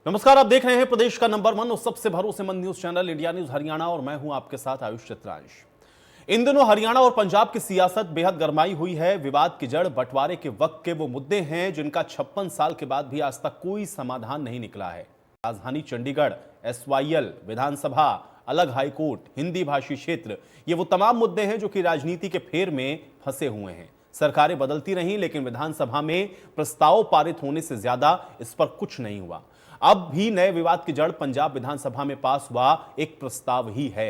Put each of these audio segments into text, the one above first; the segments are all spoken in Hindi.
नमस्कार, आप देख रहे हैं प्रदेश का नंबर 1 और सबसे भरोसेमंद news channel India news Haryana और मैं हूं आपके साथ आयुष चित्रांश। इन दिनों हरियाणा और पंजाब की सियासत बेहद गरमाई हुई है। विवाद की जड़ बंटवारे के वक्त के वो मुद्दे हैं जिनका 56 साल के बाद भी आज तक कोई समाधान नहीं निकला है। राजधानी चंडीगढ़, एसवाईएल, विधानसभा, अलग हाईकोर्ट, हिंदी भाषी क्षेत्र, ये वो तमाम मुद्दे हैं जो कि राजनीति के फेर में फंसे हुए हैं। सरकारें बदलती रहीं लेकिन विधानसभा में प्रस्ताव पारित होने से ज्यादा इस पर कुछ नहीं हुआ। अब भी नए विवाद की जड़ पंजाब विधानसभा में पास हुआ एक प्रस्ताव ही है।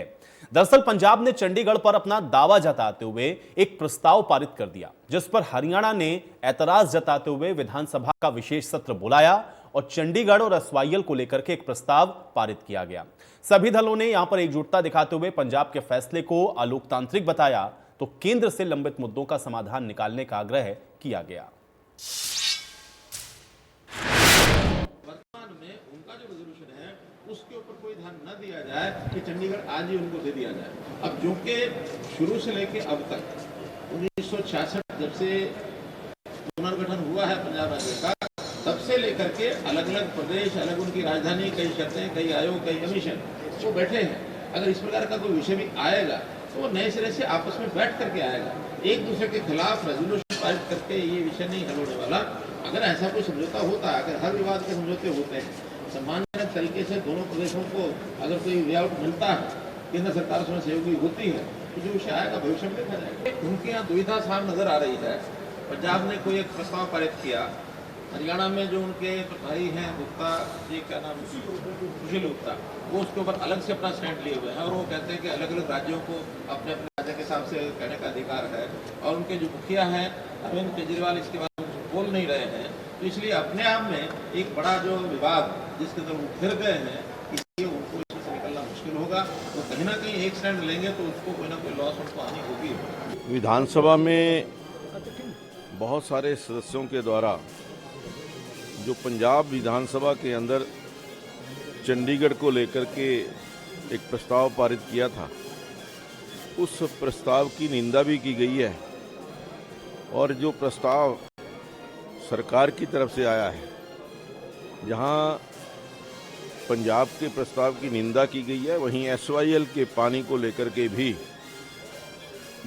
दरअसल पंजाब ने चंडीगढ़ पर अपना दावा जताते हुए एक प्रस्ताव पारित कर दिया, जिस पर हरियाणा ने ऐतराज जताते हुए विधानसभा का विशेष सत्र बुलाया और चंडीगढ़ और एसवाईएल को लेकर के एक प्रस्ताव पारित किया गया। सभी दलों ने यहां पर एकजुटता दिखाते हुए पंजाब के फैसले को अलोकतांत्रिक बताया तो केंद्र से लंबित मुद्दों का समाधान निकालने का आग्रह किया गया। उसके ऊपर कोई ध्यान न दिया जाए कि चंडीगढ़ आज ही उनको दे दिया जाए। अब जो कि शुरू से लेके अब तक 1966 जब से पुनर्गठन हुआ है पंजाब राज्य का, तब से लेकर के अलग अलग प्रदेश, अलग उनकी राजधानी, कई शर्तें, कई आयोग, कई कमीशन वो बैठे हैं। अगर इस प्रकार का कोई विषय भी आएगा तो वो नए सिरे से आपस में बैठ करके आएगा। एक दूसरे के खिलाफ रेजोल्यूशन पारित करके ये विषय नहीं हल होने वाला। अगर ऐसा कोई समझौता होता है, अगर हर विवाद के समझौते होते हैं, सामान्य तरीके से दोनों प्रदेशों को अगर कोई वे आउट मिलता है, केंद्र सरकार उसमें सहयोगी होती है, तो जो विषय आएगा भविष्य में देखा जाएगा। उनके यहाँ दुविधा साफ नजर आ रही है। पंजाब ने कोई एक प्रस्ताव पारित किया, हरियाणा में जो उनके प्रभारी हैं गुप्ता जी, क्या नाम, सुशील गुप्ता, वो उसके ऊपर अलग से अपना स्टैंड लिए हुए हैं और वो कहते हैं कि अलग अलग राज्यों को अपने अपने राज्य के हिसाब से कहने का अधिकार है। और उनके जो मुखिया हैं अरविंद केजरीवाल इसके बारे में बोल नहीं रहे हैं। तो इसलिए अपने आप में एक बड़ा जो विवाद जिसके अंदर वो घिर गए हैं, इसलिए उनको इससे निकलना मुश्किल होगा। तो कहीं ना कहीं एक स्टैंड लेंगे तो उसको कोई ना कोई लॉस उनको आनी होगी। विधानसभा में बहुत सारे सदस्यों के द्वारा जो पंजाब विधानसभा के अंदर चंडीगढ़ को लेकर के एक प्रस्ताव पारित किया था, उस प्रस्ताव की निंदा भी की गई है। और जो प्रस्ताव सरकार की तरफ से आया है, जहां पंजाब के प्रस्ताव की निंदा की गई है, वहीं एसवाईएल के पानी को लेकर के भी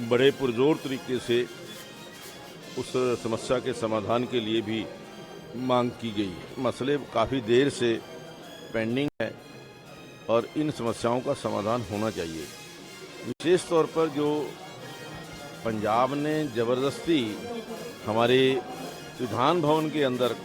बड़े पुरजोर तरीके से उस समस्या के समाधान के लिए भी मांग की गई है। मसले काफ़ी देर से पेंडिंग है और इन समस्याओं का समाधान होना चाहिए। विशेष तौर पर जो पंजाब ने ज़बरदस्ती हमारे विधान भवन के अंदर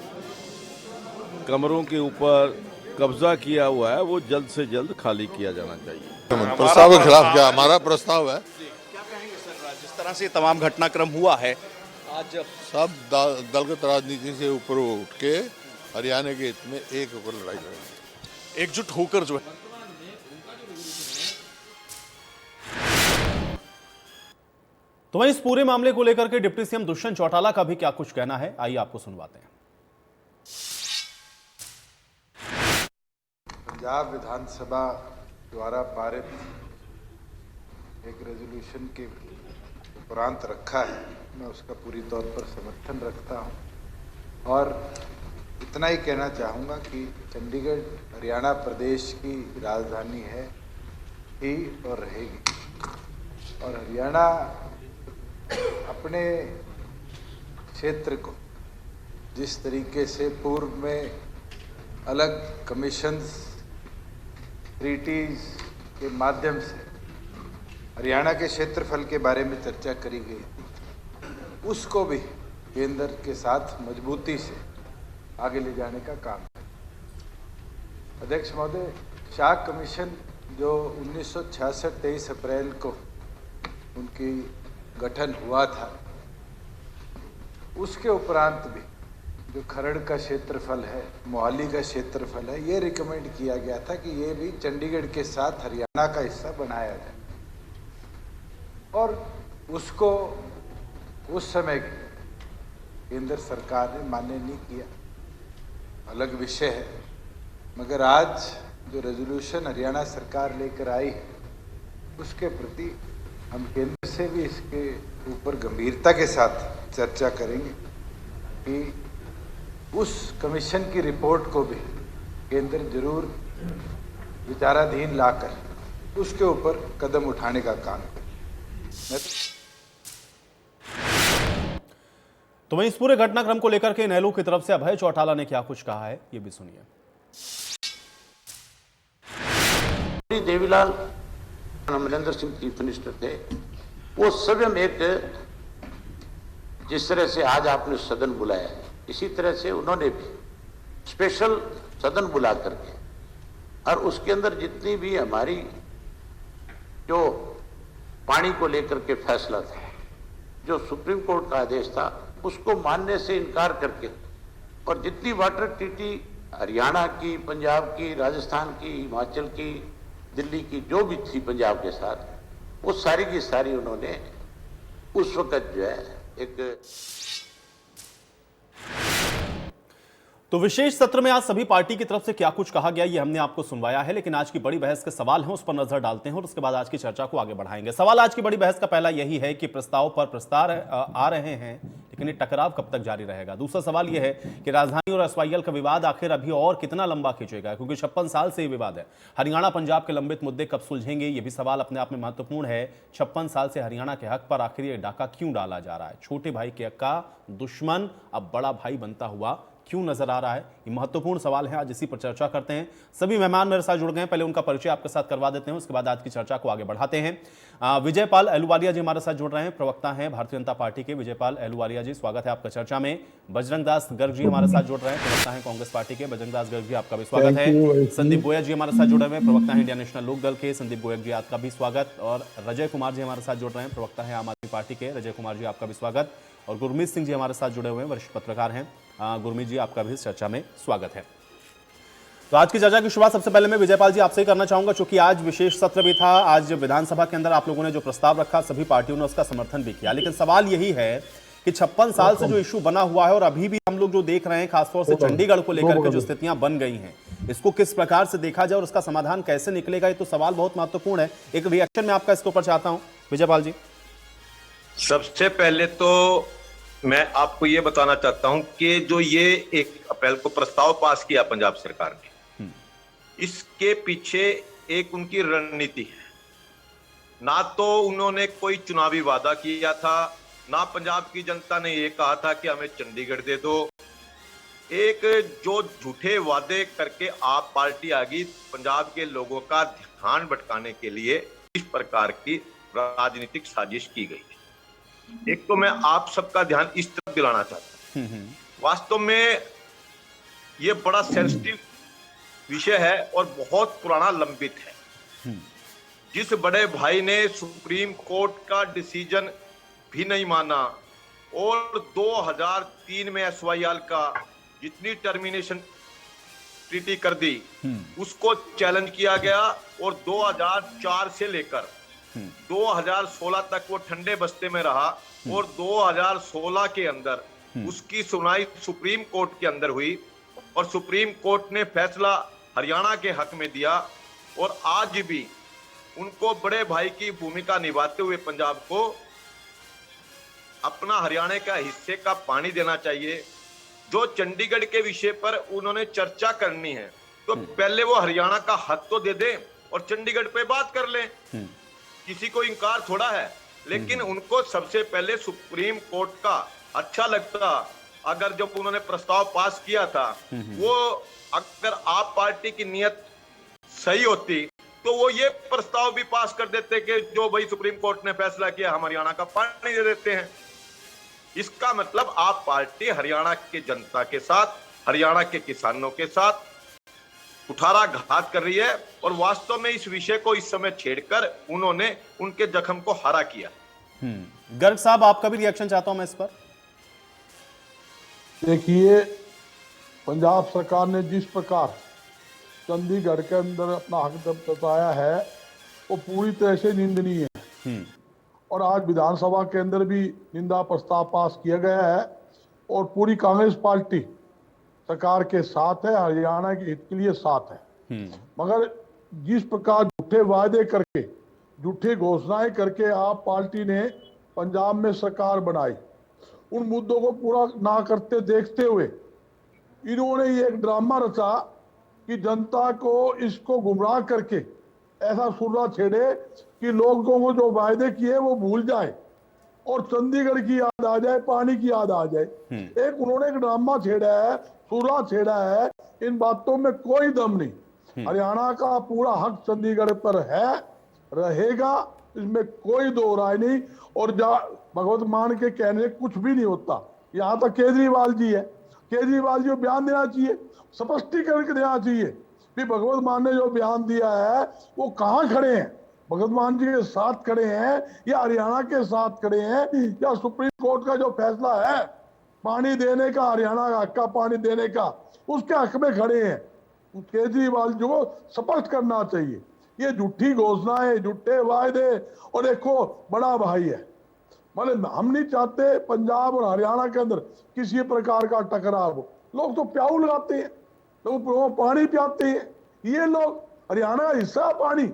कमरों के ऊपर कब्जा किया हुआ है, वो जल्द से जल्द खाली किया जाना चाहिए। प्रस्ताव के खिलाफ क्या हमारा प्रस्ताव है? क्या कहेंगे सर, जिस तरह से तमाम घटनाक्रम हुआ है आज, सब दलगत राजनीति से ऊपर उठ के हरियाणा के हित में एक होकर लड़ाई करेंगे, एकजुट होकर जो है। तो वहीं इस पूरे मामले को लेकर के डिप्टी सीएम दुष्यंत चौटाला का भी क्या कुछ कहना है, आइए आपको सुनवाते हैं। पंजाब विधानसभा द्वारा पारित एक रेजोल्यूशन के उपरांत रखा है, मैं उसका पूरी तौर पर समर्थन रखता हूं और इतना ही कहना चाहूँगा कि चंडीगढ़ हरियाणा प्रदेश की राजधानी है ही और रहेगी। और हरियाणा अपने क्षेत्र को जिस तरीके से पूर्व में अलग कमीशंस, ट्रीटीज के माध्यम से हरियाणा के क्षेत्रफल के बारे में चर्चा करी गई थी, उसको भी केंद्र के साथ मजबूती से आगे ले जाने का काम है। अध्यक्ष महोदय, शाह कमीशन जो 1966 23 अप्रैल को उनकी गठन हुआ था, उसके उपरांत भी जो खरड़ का क्षेत्रफल है, मोहाली का क्षेत्रफल है, ये रिकमेंड किया गया था कि ये भी चंडीगढ़ के साथ हरियाणा का हिस्सा बनाया जाए। और उसको उस समय केंद्र सरकार ने मान्य नहीं किया, अलग विषय है। मगर आज जो रेजोल्यूशन हरियाणा सरकार लेकर आई है, उसके प्रति हम केंद्र से भी इसके ऊपर गंभीरता के साथ चर्चा करेंगे कि उस कमीशन की रिपोर्ट को भी केंद्र जरूर विचाराधीन लाकर उसके ऊपर कदम उठाने का काम करे। तो वहीं इस पूरे घटनाक्रम को लेकर के इनेलो की तरफ से अभय चौटाला ने क्या कुछ कहा है, ये भी सुनिए। देवीलाल अमरिंदर सिंह चीफ मिनिस्टर थे, वो स्वयं एक, जिस तरह से आज आपने सदन बुलाया है, इसी तरह से उन्होंने भी स्पेशल सदन बुला करके, और उसके अंदर जितनी भी हमारी जो पानी को लेकर के फैसला था, जो सुप्रीम कोर्ट का आदेश था, उसको मानने से इनकार करके, और जितनी वाटर ट्रीटी हरियाणा की, पंजाब की, राजस्थान की, हिमाचल की, दिल्ली की जो भी थी पंजाब के साथ, वो सारी की सारी उन्होंने उस वक्त जो है एक। तो विशेष सत्र में आज सभी पार्टी की तरफ से क्या कुछ कहा गया, ये हमने आपको सुनवाया है, लेकिन आज की बड़ी बहस के सवाल हैं, उस पर नजर डालते हैं और उसके बाद आज की चर्चा को आगे बढ़ाएंगे। सवाल आज की बड़ी बहस का पहला यही है कि प्रस्ताव पर प्रस्ताव आ रहे हैं, लेकिन ये टकराव कब तक जारी रहेगा। दूसरा सवाल यह है कि राजधानी और एसवाईएल का विवाद आखिर अभी और कितना लंबा खींचेगा, क्योंकि 56 साल से ये विवाद है। हरियाणा पंजाब के लंबित मुद्दे कब सुलझेंगे, ये भी सवाल अपने आप में महत्वपूर्ण है। 56 साल से हरियाणा के हक पर आखिर ये डाका क्यों डाला जा रहा है। छोटे भाई के हक का दुश्मन अब बड़ा भाई बनता हुआ क्यों नजर आ रहा है, ये महत्वपूर्ण सवाल है। आज इसी पर चर्चा करते हैं। सभी मेहमान मेरे साथ जुड़ गए हैं, पहले उनका परिचय आपके साथ करवा देते हैं, उसके बाद आज की चर्चा को आगे बढ़ाते हैं। विजयपाल अहलुवालिया जी हमारे साथ जुड़ रहे हैं, प्रवक्ता हैं भारतीय जनता पार्टी के। विजयपाल अहलुवालिया जी, स्वागत है आपका चर्चा में। बजरंग दास गर्ग जी हमारे साथ जुड़ रहे हैं, प्रवक्ता हैं कांग्रेस पार्टी के। बजरंग दास गर्ग जी, आपका भी स्वागत है। संदीप गोयल जी हमारे साथ जुड़े हुए हैं, प्रवक्ता हैं इंडियन नेशनल लोक दल के। संदीप गोयल जी, आपका भी स्वागत। और रजय कुमार जी हमारे साथ जुड़ रहे हैं, प्रवक्ता हैं आम आदमी पार्टी के। रजय कुमार जी, आपका भी स्वागत। और गुरमीत सिंह जी हमारे साथ जुड़े हुए हैं, वरिष्ठ पत्रकार हैं। गुरमीत जी, आपका भी इस चर्चा में स्वागत है। तो आज की चर्चा की शुरुआत सबसे पहले मैं विजयपाल जी आपसे ही करना चाहूंगा, क्योंकि आज विशेष सत्र भी था। आज विधानसभा के अंदर आप लोगों ने जो प्रस्ताव रखा, सभी पार्टियों ने उसका समर्थन भी किया, लेकिन सवाल यही है कि 56 साल से जो इशू बना हुआ है और अभी भी हम लोग जो देख रहे हैं, खासतौर से चंडीगढ़ को लेकर के जो स्थितियां बन गई हैं, इसको किस प्रकार से देखा जाए और उसका समाधान कैसे निकलेगा, ये तो सवाल बहुत महत्वपूर्ण है। एक रिएक्शन मैं आपका इसके ऊपर चाहता हूं, विजयपाल जी। सबसे पहले तो मैं आपको ये बताना चाहता हूं कि जो ये 1 अप्रैल को प्रस्ताव पास किया पंजाब सरकार ने, इसके पीछे एक उनकी रणनीति है। ना तो उन्होंने कोई चुनावी वादा किया था, ना पंजाब की जनता ने ये कहा था कि हमें चंडीगढ़ दे दो। एक जो झूठे वादे करके आप पार्टी आ गई, पंजाब के लोगों का ध्यान भटकाने के लिए इस प्रकार की राजनीतिक साजिश की गई है। एक तो मैं आप सबका ध्यान इस तरफ दिलाना चाहता हूं, वास्तव में ये बड़ा सेंसिटिव विषय है और बहुत पुराना लंबित है। जिस बड़े भाई ने सुप्रीम कोर्ट का डिसीजन भी नहीं माना और 2003 में एसवाईएल का जितनी टर्मिनेशन ट्रीटी कर दी, उसको चैलेंज किया गया और 2004 से लेकर 2016 तक वो ठंडे बस्ते में रहा और 2016 के अंदर उसकी सुनवाई सुप्रीम कोर्ट के अंदर हुई और सुप्रीम कोर्ट ने फैसला हरियाणा के हक में दिया। और आज भी उनको बड़े भाई की भूमिका निभाते हुए पंजाब को अपना हरियाणा का हिस्से का पानी देना चाहिए। जो चंडीगढ़ के विषय पर उन्होंने चर्चा करनी है, तो पहले वो हरियाणा का हक तो दे दे और चंडीगढ़ पे बात कर ले, किसी को इनकार थोड़ा है। लेकिन उनको सबसे पहले सुप्रीम कोर्ट का अच्छा लगता अगर जब उन्होंने प्रस्ताव पास किया था, वो अगर आप पार्टी की नीयत सही होती तो वो ये प्रस्ताव भी पास कर देते कि जो भाई सुप्रीम कोर्ट ने फैसला किया, हम हरियाणा का पानी दे देते हैं। इसका मतलब आप पार्टी हरियाणा के जनता के साथ, हरियाणा के किसानों के साथ कुठाराघात कर रही है और वास्तव में इस विषय को इस समय छेड़कर उन्होंने उनके जख्म को हरा किया। गर्ग साहब, आपका भी रिएक्शन चाहता हूं मैं इस पर। देखिए, पंजाब सरकार ने जिस प्रकार चंडीगढ़ के अंदर अपना हक जताया है वो पूरी तरह से निंदनीय है और आज विधानसभा के अंदर भी निंदा प्रस्ताव पास किया गया है और पूरी कांग्रेस पार्टी सरकार के साथ है, हरियाणा के हित के लिए साथ है। मगर जिस प्रकार झूठे वायदे करके, झूठी घोषणाएं करके आप पार्टी ने पंजाब में सरकार बनाई, उन मुद्दों को पूरा ना करते देखते हुए इन्होंने ये एक ड्रामा रचा कि जनता को इसको गुमराह करके ऐसा सुर्रा छेड़े कि लोगों को जो वायदे किए वो भूल जाए और चंडीगढ़ की याद आ जाए, पानी की याद आ जाए। एक उन्होंने एक ड्रामा छेड़ा है, सुर्रा छेड़ा है, इन बातों में कोई दम नहीं। हरियाणा का पूरा हक चंडीगढ़ पर है, रहेगा, इसमें कोई दो राय नहीं। और भगवत मान के कहने से कुछ भी नहीं होता। यहाँ तक केजरीवाल जी है, केजरीवाल जी को बयान देना चाहिए, स्पष्टीकरण देना चाहिए कि भगवत मान ने जो बयान दिया है वो कहाँ खड़े हैं, भगवत मान जी के साथ खड़े हैं या हरियाणा के साथ खड़े हैं, या सुप्रीम कोर्ट का जो फैसला है पानी देने का, हरियाणा का हक का पानी देने का, उसके हक में खड़े हैं। केजरीवाल जी को स्पष्ट करना चाहिए। ये झूठी घोषणाएं, झूठे वायदे, और देखो बड़ा भाई है, मतलब हम नहीं चाहते पंजाब और हरियाणा के अंदर किसी प्रकार का टकराव हो। लोग तो प्याऊ लगाते हैं, लोग पानी पियाते हैं, ये लोग हरियाणा का हिस्सा पानी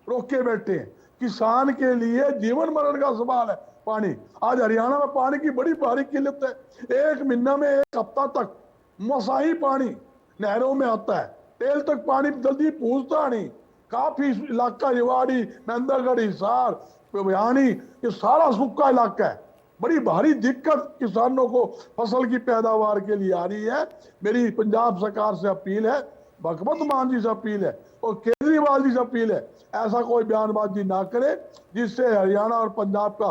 रोक के बैठे हैं। किसान के लिए जीवन मरण का सवाल है पानी। आज हरियाणा में पानी की बड़ी भारी किल्लत है। एक महीना में एक हफ्ता तक मसाही पानी नहरों में आता है, टेल तक पानी जल्दी पहुंचता नहीं। काफी इलाका रेवाड़ी, नंदगढ़, हिसार, बयानी, ये सारा सूखा इलाका है। बड़ी भारी दिक्कत किसानों को फसल की पैदावार के लिए आ रही है। मेरी पंजाब सरकार से अपील है, भगवत मान जी से अपील है और केजरीवाल जी से अपील है, ऐसा कोई बयानबाजी ना करे जिससे हरियाणा और पंजाब का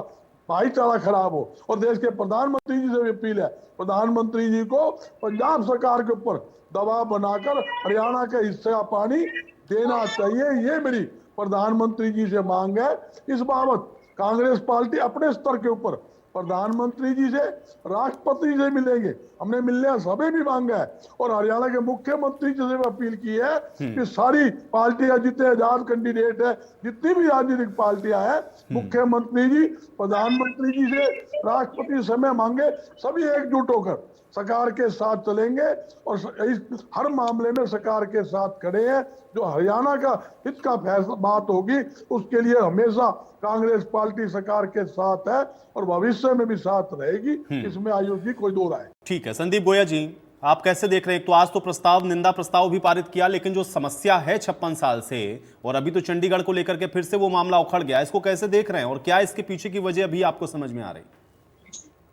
भाईचारा खराब हो। और देश के प्रधानमंत्री जी से भी अपील है, प्रधानमंत्री जी को पंजाब सरकार के ऊपर दबाव बनाकर हरियाणा के हिस्से का पानी देना चाहिए। ये मेरी प्रधानमंत्री जी से मांग है। इस बाबत कांग्रेस पार्टी अपने स्तर के ऊपर प्रधानमंत्री जी से, राष्ट्रपति जी से मिलेंगे, हमने मिलने सभी भी मांगा है। और हरियाणा के मुख्यमंत्री जी से अपील की है कि सारी पार्टियां, जितने आजाद कैंडिडेट है, जितनी भी राजनीतिक पार्टियां हैं, मुख्यमंत्री जी, प्रधानमंत्री जी से, राष्ट्रपति समय मांगे, सभी एकजुट होकर सरकार के साथ चलेंगे और इस हर मामले में सरकार के साथ खड़े हैं। जो हरियाणा का हित का फैसला बात होगी उसके लिए हमेशा कांग्रेस पार्टी सरकार के साथ है और भविष्य में भी साथ रहेगी, इसमें आयुष जी कोई दो राय। ठीक है संदीप गोया जी, आप कैसे देख रहे हैं? तो आज तो प्रस्ताव, निंदा प्रस्ताव भी पारित किया, लेकिन जो समस्या है 56 साल से, और अभी तो चंडीगढ़ को लेकर के फिर से वो मामला उखड़ गया, इसको कैसे देख रहे हैं और क्या इसके पीछे की वजह अभी आपको समझ में आ रही?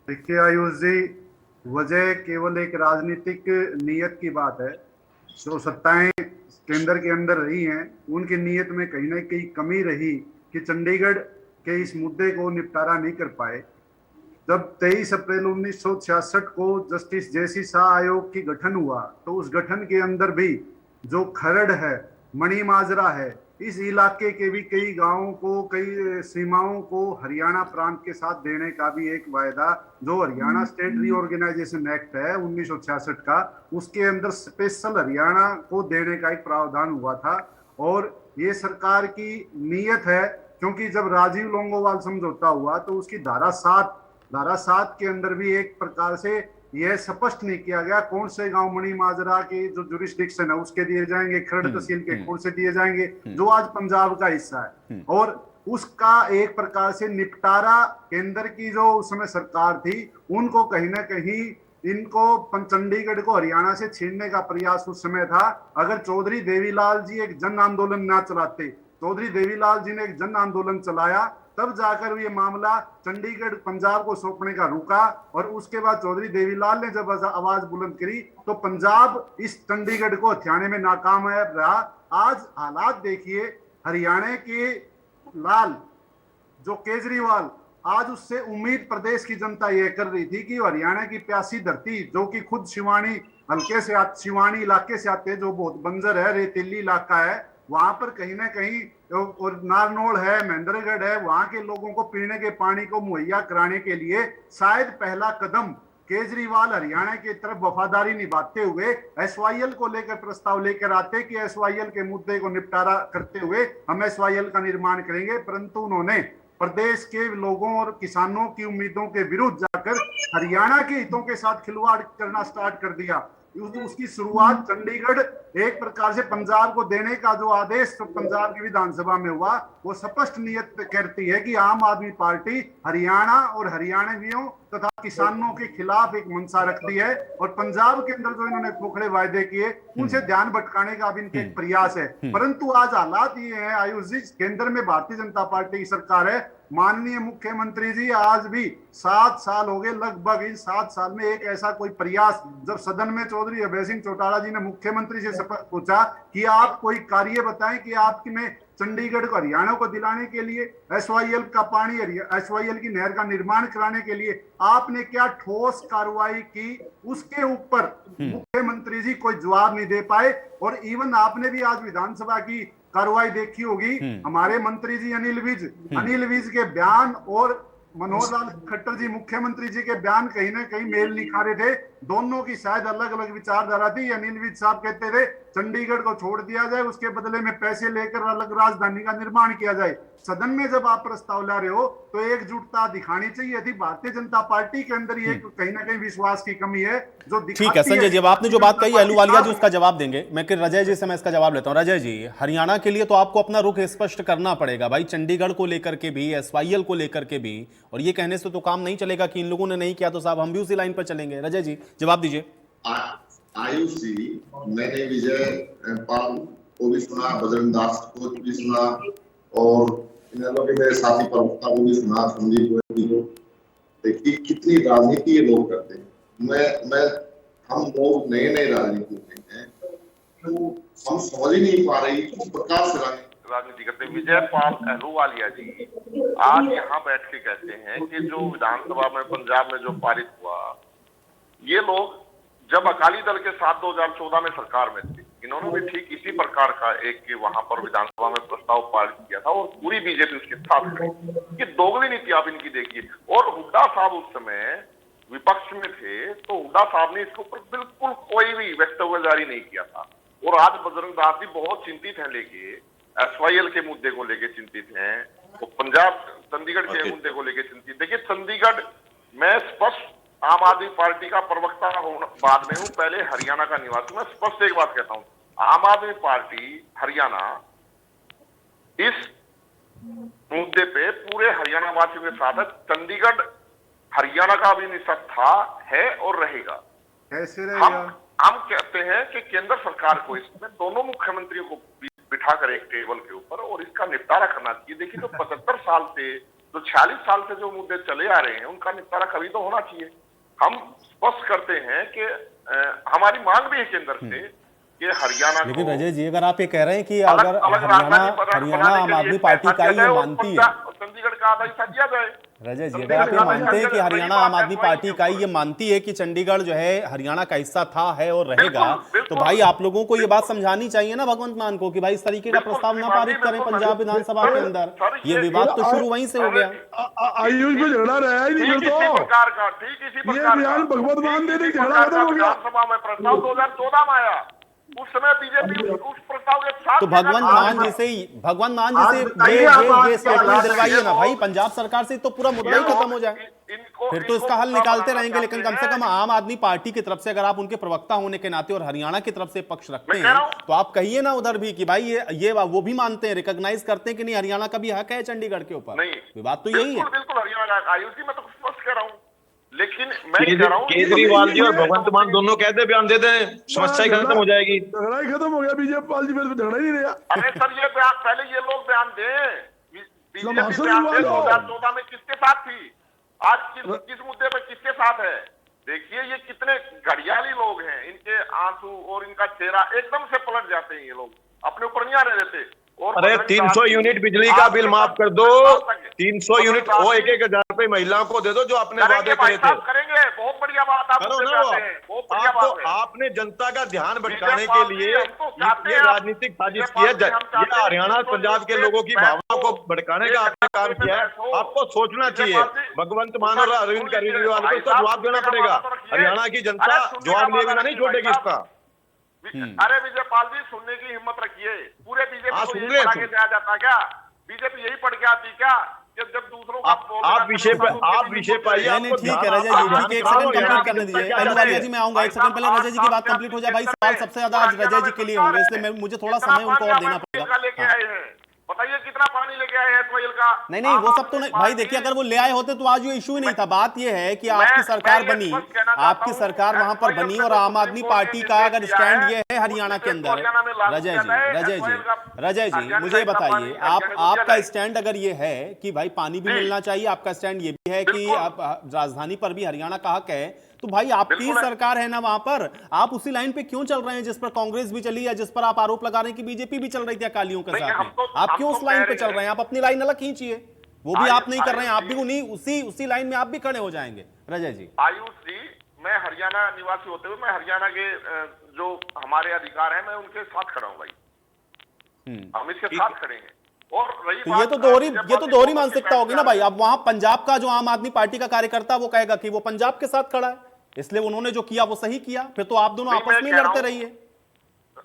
देखिए आयुष जी, वजह केवल एक राजनीतिक नियत की बात है। जो सत्ताएं केंद्र के अंदर रही हैं, उनकी नियत में कहीं ना कहीं कमी रही कि चंडीगढ़ के इस मुद्दे को निपटारा नहीं कर पाए। जब 23 अप्रैल 1966 को जस्टिस जेसी शाह आयोग की गठन हुआ, तो उस गठन के अंदर भी जो खरड़ है, मणि माजरा है, इस इलाके के भी कई गांवों को, कई सीमाओं को हरियाणा प्रांत के साथ देने का भी एक वायदा, जो हरियाणा स्टेट रीऑर्गेनाइजेशन एक्ट है 1966 का, उसके अंदर स्पेशल हरियाणा को देने का एक प्रावधान हुआ था। और ये सरकार की नीयत है, क्योंकि जब राजीव लोंगोवाल समझौता हुआ तो उसकी धारा 7 के अंदर भी एक प्रकार से यह स्पष्ट नहीं किया गया कौन से गांव मणि माजरा के जो जुरिस्डिक्शन है उसके दिए जाएंगे, खरड़ तहसील के कौन से दिए जाएंगे, जो आज पंजाब का हिस्सा है। और उसका एक प्रकार से निपटारा केंद्र की जो उस समय सरकार थी, उनको कहीं ना कहीं इनको चंडीगढ़ को हरियाणा से छीनने का प्रयास उस समय था। अगर चौधरी देवीलाल जी एक जन आंदोलन ना चलाते, चौधरी देवीलाल जी ने एक जन आंदोलन चलाया, तब जाकर ये मामला चंडीगढ़ पंजाब को सौंपने का रुका। और उसके बाद चौधरी देवीलाल ने जब आवाज बुलंद करी तो पंजाब इस चंडीगढ़ को हथियाने में नाकाम रहा। आज हालात देखिए, हरियाणा के लाल जो केजरीवाल, आज उससे उम्मीद प्रदेश की जनता यह कर रही थी कि हरियाणा की प्यासी धरती, जो कि खुद शिवानी हल्के से, शिवानी इलाके से आते हैं, जो बहुत बंजर है, रेतीली इलाका है, वहां पर कहीं ना कहीं, और नारनौल है, महेंद्रगढ़ है, वहां के लोगों को पीने के पानी को मुहैया कराने के लिए शायद पहला कदम केजरीवाल हरियाणा की तरफ वफादारी निभाते हुए एसवाईएल को लेकर प्रस्ताव लेकर आते कि एसवाईएल के मुद्दे को निपटारा करते हुए हम एसवाईएल का निर्माण करेंगे, परंतु उन्होंने प्रदेश के लोगों और किसानों की उम्मीदों के विरुद्ध जाकर हरियाणा के हितों के साथ खिलवाड़ करना स्टार्ट कर दिया। उसकी शुरुआत चंडीगढ़ एक प्रकार से पंजाब को देने का जो आदेश तो पंजाब की विधानसभा में हुआ, वो स्पष्ट नियत करती है कि आम आदमी पार्टी हरियाणा और हरियाणवियों तथा किसानों के खिलाफ एक मंशा रखती है और पंजाब के अंदर जो इन्होंने खोखले वायदे किए उनसे ध्यान भटकाने का अब इनके एक प्रयास है। परंतु आज हालात ये है आयुष जी, केंद्र में भारतीय जनता पार्टी की सरकार है। माननीय मुख्यमंत्री जी आज भी 7 साल हो गए लगभग, इन 7 साल में एक ऐसा कोई प्रयास, जब सदन में चौधरी अभय सिंह चौटाला जी ने मुख्यमंत्री से पूछा कि आप कोई कार्य बताएं कि आपने चंडीगढ़ को हरियाणा को दिलाने के लिए एसवाईएल का पानी, एसवाईएल की नहर का निर्माण कराने के लिए आपने क्या ठोस कार्रवाई की, उसके ऊपर मुख्यमंत्री जी कोई जवाब नहीं दे पाए। और इवन आपने भी आज विधानसभा की कार्रवाई देखी होगी, हमारे मंत्री जी अनिल विज के बयान और मनोहर लाल खट्टर जी मुख्यमंत्री जी के बयान कहीं ना कहीं मेल नहीं खा रहे थे। दोनों की शायद अलग अलग विचारधारा थी। अनिल विज साहब कहते थे चंडीगढ़ को छोड़ दिया जाए, उसके बदले में पैसे लेकर अलग राजधानी का निर्माण किया जाए। सदन में जब आप प्रस्ताव ला रहे हो तो एकजुटता दिखानी चाहिए थी। भारतीय जनता पार्टी के अंदर ये कहीं ना कहीं विश्वास की कमी है जो ठीक है संजय जी, अब आपने जो बात कही अहलूवालिया जी उसका जवाब देंगे, मैं रजय जी से मैं इसका जवाब लेता हूं। रजय जी, हरियाणा के लिए तो आपको अपना रुख स्पष्ट करना पड़ेगा भाई, चंडीगढ़ को लेकर के भी, एसवाईएल को लेकर के भी, और ये कहने से तो काम नहीं चलेगा कि इन लोगों ने नहीं किया तो साहब हम भी उसी लाइन पर चलेंगे। रजय जी जवाब दीजिए। आयुष जी, मैंने विजय पाल को भी सुना, बजरंग दास को भी सुना और इन लोगों के मेरे साथी प्रवक्ता को भी सुना, संदीप गोयल को। देखिए कितनी राजनीति ये लोग करते हैं। हम लोग नए नए राजनीति में हैं तो हम समझ ही नहीं पा रही किस प्रकार से राजनीति करते। विजय पाल अहलूवालिया जी आज यहाँ बैठ के कहते हैं कि जो विधानसभा में पंजाब में जो पारित हुआ, ये लोग जब अकाली दल के साथ 2014 में सरकार में थे, इन्होंने भी ठीक इसी प्रकार का एक वहां पर विधानसभा में प्रस्ताव पारित किया था और पूरी बीजेपी उसके साथ खड़ी। ये दोगली नीति आप इनकी देखिए। और हुड्डा साहब उस समय विपक्ष में थे तो हुड्डा साहब ने इसके ऊपर बिल्कुल कोई भी वक्तव्य जारी नहीं किया था। और आज बजरंग दास जी बहुत चिंतित हैं, लेके एसवाईएल के मुद्दे को लेके चिंतित हैं, वो पंजाब चंडीगढ़ के मुद्दे को लेके चिंतित। देखिए चंडीगढ़ में स्पष्ट आम आदमी पार्टी का प्रवक्ता बाद में हूं, पहले हरियाणा का निवासी। मैं स्पष्ट एक बात कहता हूं, आम आदमी पार्टी हरियाणा इस मुद्दे पे पूरे हरियाणा वासियों के साथ है। चंडीगढ़ हरियाणा का भी निषद था, है और रहेगा। कैसे रहेगा? हम कहते हैं कि केंद्र सरकार को इसमें दोनों मुख्यमंत्रियों को बिठा कर एक टेबल के ऊपर और इसका निपटारा करना चाहिए। देखिए तो 75 साल से, जो 46 साल से जो मुद्दे चले आ रहे हैं उनका निपटारा कभी तो होना चाहिए। हम स्पष्ट करते हैं कि हमारी मांग भी है केंद्र से कि हरियाणा, लेकिन रजय जी अगर आप ये कह रहे हैं कि अगर हरियाणा आम आदमी पार्टी का ही ये मानती है, चंडीगढ़ का आधा हिस्सा दिया जाए। रजय जी अगर आप ये मानते हैं कि हरियाणा आम आदमी पार्टी का ही ये मानती है कि चंडीगढ़ जो है हरियाणा का हिस्सा था, है और रहेगा, तो भाई आप लोगों को ये बात समझानी चाहिए ना भगवंत मान को कि भाई इस तरीके का प्रस्ताव ना पारित करें पंजाब विधानसभा के अंदर। ये विवाद तो शुरू वहीं से हो गया। आयुष में झगड़ा रहा ही नहीं तो ये बयान भगवत मान दे झगड़ा खत्म हो गया। विधानसभा में प्रस्ताव 2014 में आया, उस समय बीजेपी उस प्रस्ताव के साथ। तो भगवंत मान जी से ये स्टेटमेंट दिलवाइए ना भाई पंजाब सरकार से, तो पूरा मुद्दा ही खत्म हो जाए। फिर तो इसका हल निकालते रहेंगे, लेकिन कम से कम आम आदमी पार्टी की तरफ से अगर आप उनके प्रवक्ता होने के नाते और हरियाणा की तरफ से पक्ष रखते हैं तो आप कहिए ना उधर भी कि भाई ये वो भी मानते हैं, रिकॉग्नाइज करते हैं कि नहीं हरियाणा का भी हक है चंडीगढ़ के ऊपर। विवाद तो यही है। बिल्कुल हरियाणा का आयुष जी, मैं तो स्पष्ट कह रहा हूँ। लेकिन मैं कह रहा हूँ केजरीवाल जी और भगवंत मान दोनों कहते बयान दे दें, समस्या ही खत्म हो जाएगी। झगड़ा ही खत्म हो गया, बीजेपी पाल जी में झगड़ा ही नहीं रहा। अरे सर ये बयान पहले ये लोग बयान दें, बीजेपी बयान दे 2014 में किसके साथ थी, आज किस मुद्दे पर किसके साथ है। देखिए ये कितने घड़ियाली लोग हैं, इनके आंसू और इनका चेहरा एकदम से पलट जाते हैं। ये लोग अपने ऊपर नहीं आ रहे रहते। अरे 300 यूनिट बिजली का बिल माफ कर दो, 300 यूनिट वो 1,000 रुपए महिलाओं को दे दो जो आपने वादे करे थे। करेंगे, बहुत बढ़िया बात आपने जनता का ध्यान भटकाने के लिए ये राजनीतिक साजिश की है। ये हरियाणा पंजाब के लोगों की भावना को भटकाने का आपने काम किया है। आपको सोचना चाहिए। भगवंत मान और अरविंद केजरीवाल को इसका जवाब देना पड़ेगा। हरियाणा की जनता जवाब लिए बिना नहीं छोड़ेगी इसका। अरे विजयपाल जी सुनने की हिम्मत रखिए। पूरे बीजेपी को यही पढ़ा के जाया जाता क्या? बीजेपी यही पढ़ के आती क्या? जब दूसरों का आप विषय पर आइए। ठीक है रजय जी, ठीक है एक सेकंड कंप्लीट करने दीजिए। अहलूवालिया जी मैं आऊंगा, एक सेकंड पहले रजय जी की बात कंप्लीट हो जाए। भाई सवाल सबसे ज्यादा आज रजय जी के लिए होंगे, इसलिए मुझे थोड़ा समय उनको और देना पड़ेगा। बताइए कितना पानी लेके आए हैं एसवाईएल का। नहीं वो सब तो नहीं भाई, देखिए अगर वो ले आए होते तो आज ये इशू ही नहीं था। बात ये है कि आपकी सरकार बनी, आपकी सरकार वहां पर बनी और आम आदमी पार्टी का अगर स्टैंड ये है हरियाणा के अंदर, रजय जी मुझे बताइए, आपका स्टैंड अगर ये है कि भाई पानी भी मिलना चाहिए, आपका स्टैंड ये भी है कि आप राजधानी पर भी हरियाणा का हक है, तो भाई आपकी सरकार है ना वहां पर, आप उसी लाइन पे क्यों चल रहे हैं जिस पर कांग्रेस भी चली है, जिस पर आप आरोप लगा रहे हैं कि बीजेपी भी चल रही थी अकालियों के साथ में? आप क्यों उस लाइन पे चल रहे हैं? आप अपनी लाइन अलग खींचिए। वो भी आप नहीं कर रहे हैं, आप भी उन्हीं उसी लाइन में आप भी खड़े हो जाएंगे। रजय जी, आयुष जी, मैं हरियाणा निवासी होते हुए मैं हरियाणा के जो हमारे अधिकार हैं मैं उनके साथ खड़ा हूं भाई, हम इसके साथ खड़े हैं। और तो ये तो दोहरी मानसिकता होगी ना भाई। अब वहां पंजाब का जो आम आदमी पार्टी का कार्यकर्ता वो कहेगा कि वो पंजाब के साथ खड़ा है, इसलिए उन्होंने जो किया वो सही किया, फिर तो आप दोनों आपस में लड़ते रहिए।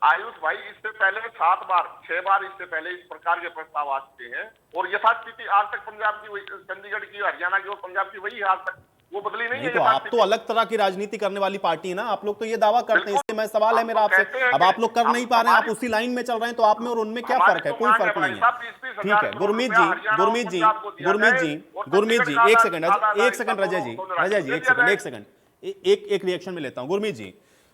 आयुष भाई, इससे पहले 6 बार इससे पहले इस प्रकार के प्रस्ताव आ चुके हैं और यथास्थिति आज तक पंजाब की, चंडीगढ़ की, हरियाणा की और पंजाब की वही है आज तक, वो बदली नहीं है। तो आप तो अलग तरह की राजनीति करने वाली पार्टी है ना, आप लोग तो ये दावा करते हैं, इसलिए मैं सवाल है मेरा आपसे, अब आप लोग कर नहीं पा रहे हैं, आप उसी लाइन में चल रहे हैं, तो आप में और उनमें क्या फर्क है? कोई फर्क नहीं है। ठीक है गुरमीत जी एक सेकंड रजय जी एक सेकंड एक रिएक्शन में लेता हूं। गुरमीत जी,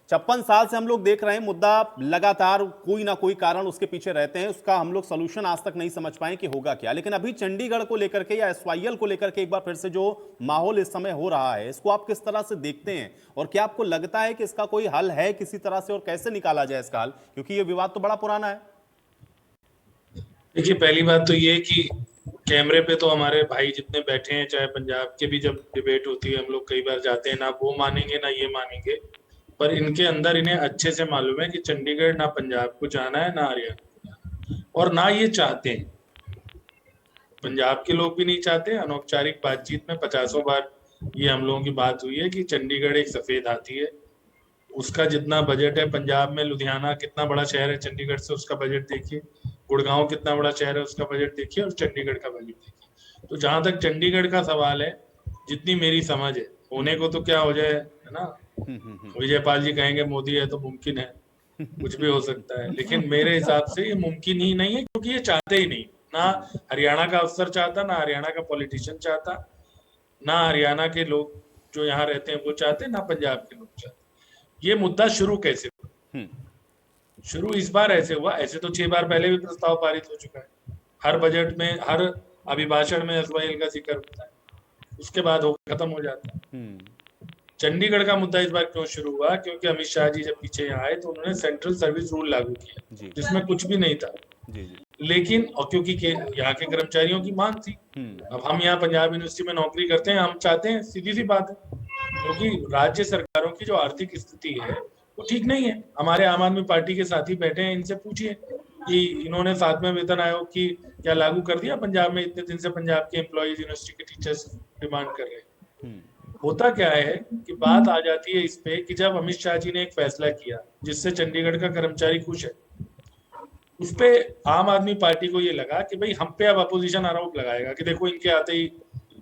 56 साल से हम लोग देख रहे हैं मुद्दा लगातार कोई ना कोई कारण उसके पीछे रहते हैं, उसका हम लोग सोल्यूशन आज तक नहीं समझ पाए कि होगा क्या। लेकिन अभी चंडीगढ़ को लेकर के या एसवाईएल को लेकर के एक बार फिर से जो माहौल इस समय हो रहा है, इसको आप किस तरह से देखते हैं और क्या आपको लगता है कि इसका कोई हल है किसी तरह से, और कैसे निकाला जाए इसका हल, क्योंकि ये विवाद तो बड़ा पुराना है। देखिए, पहली बात तो ये कि कैमरे पे तो हमारे भाई जितने बैठे हैं, चाहे पंजाब के भी जब डिबेट होती है हम लोग कई बार जाते हैं, ना वो मानेंगे ना ये मानेंगे, पर इनके अंदर इन्हें अच्छे से मालूम है कि चंडीगढ़ ना पंजाब को जाना है ना हरियाणा को जाना है, और ना ये चाहते हैं। पंजाब के लोग भी नहीं चाहते। अनौपचारिक बातचीत में 50 बार ये हम लोगों की बात हुई है कि चंडीगढ़ एक सफेद हाथी है, उसका जितना बजट है पंजाब में, लुधियाना कितना बड़ा शहर है चंडीगढ़ से, उसका बजट देखिए, गुड़गांव कितना बड़ा शहर है उसका बजट देखिए, और चंडीगढ़ का बजट देखिए। तो जहां तक चंडीगढ़ का सवाल है, जितनी मेरी समझ है, होने को तो क्या हो जाए, है ना, विजयपाल जी कहेंगे मोदी है तो मुमकिन है, कुछ भी हो सकता है, लेकिन मेरे हिसाब से ये मुमकिन ही नहीं है, क्योंकि ये चाहते ही नहीं। ना हरियाणा का अफसर चाहता, ना हरियाणा का पॉलिटिशियन चाहता, ना हरियाणा के लोग जो यहाँ रहते हैं वो चाहते, ना पंजाब के लोग चाहते। ये मुद्दा शुरू कैसे हुआ? शुरू इस बार ऐसे हुआ, ऐसे तो 6 बार पहले भी प्रस्ताव पारित हो चुका है, हर बजट में, हर अभिभाषण में एसवाईएल का जिक्र होता है, उसके बाद खत्म हो जाता है। चंडीगढ़ का मुद्दा इस बार क्यों शुरू हुआ? क्योंकि अमित शाह जी जब पीछे यहाँ आए तो उन्होंने सेंट्रल सर्विस रूल लागू किया, जिसमें कुछ भी नहीं था, लेकिन और क्योंकि यहाँ के कर्मचारियों की मांग थी। अब हम यहाँ पंजाब यूनिवर्सिटी में नौकरी करते हैं, हम चाहते हैं, सीधी सी बात है, क्योंकि राज्य सरकारों की जो आर्थिक स्थिति है वो ठीक नहीं है। हमारे आम आदमी पार्टी के साथी बैठे हैं, इनसे पूछिए कि इन्होंने 7वें वेतन आयोग की क्या लागू कर दिया पंजाब में? इतने दिन से पंजाब के एम्प्लॉयज, यूनिवर्सिटी के टीचर्स डिमांड कर रहे हैं। होता क्या है कि बात आ जाती है इस पे कि जब अमित शाह जी ने एक फैसला किया जिससे चंडीगढ़ का कर्मचारी खुश है, उस पे आम आदमी पार्टी को ये लगा कि भाई हम पे अब अपोजिशन आरोप लगाएगा कि देखो इनके आते ही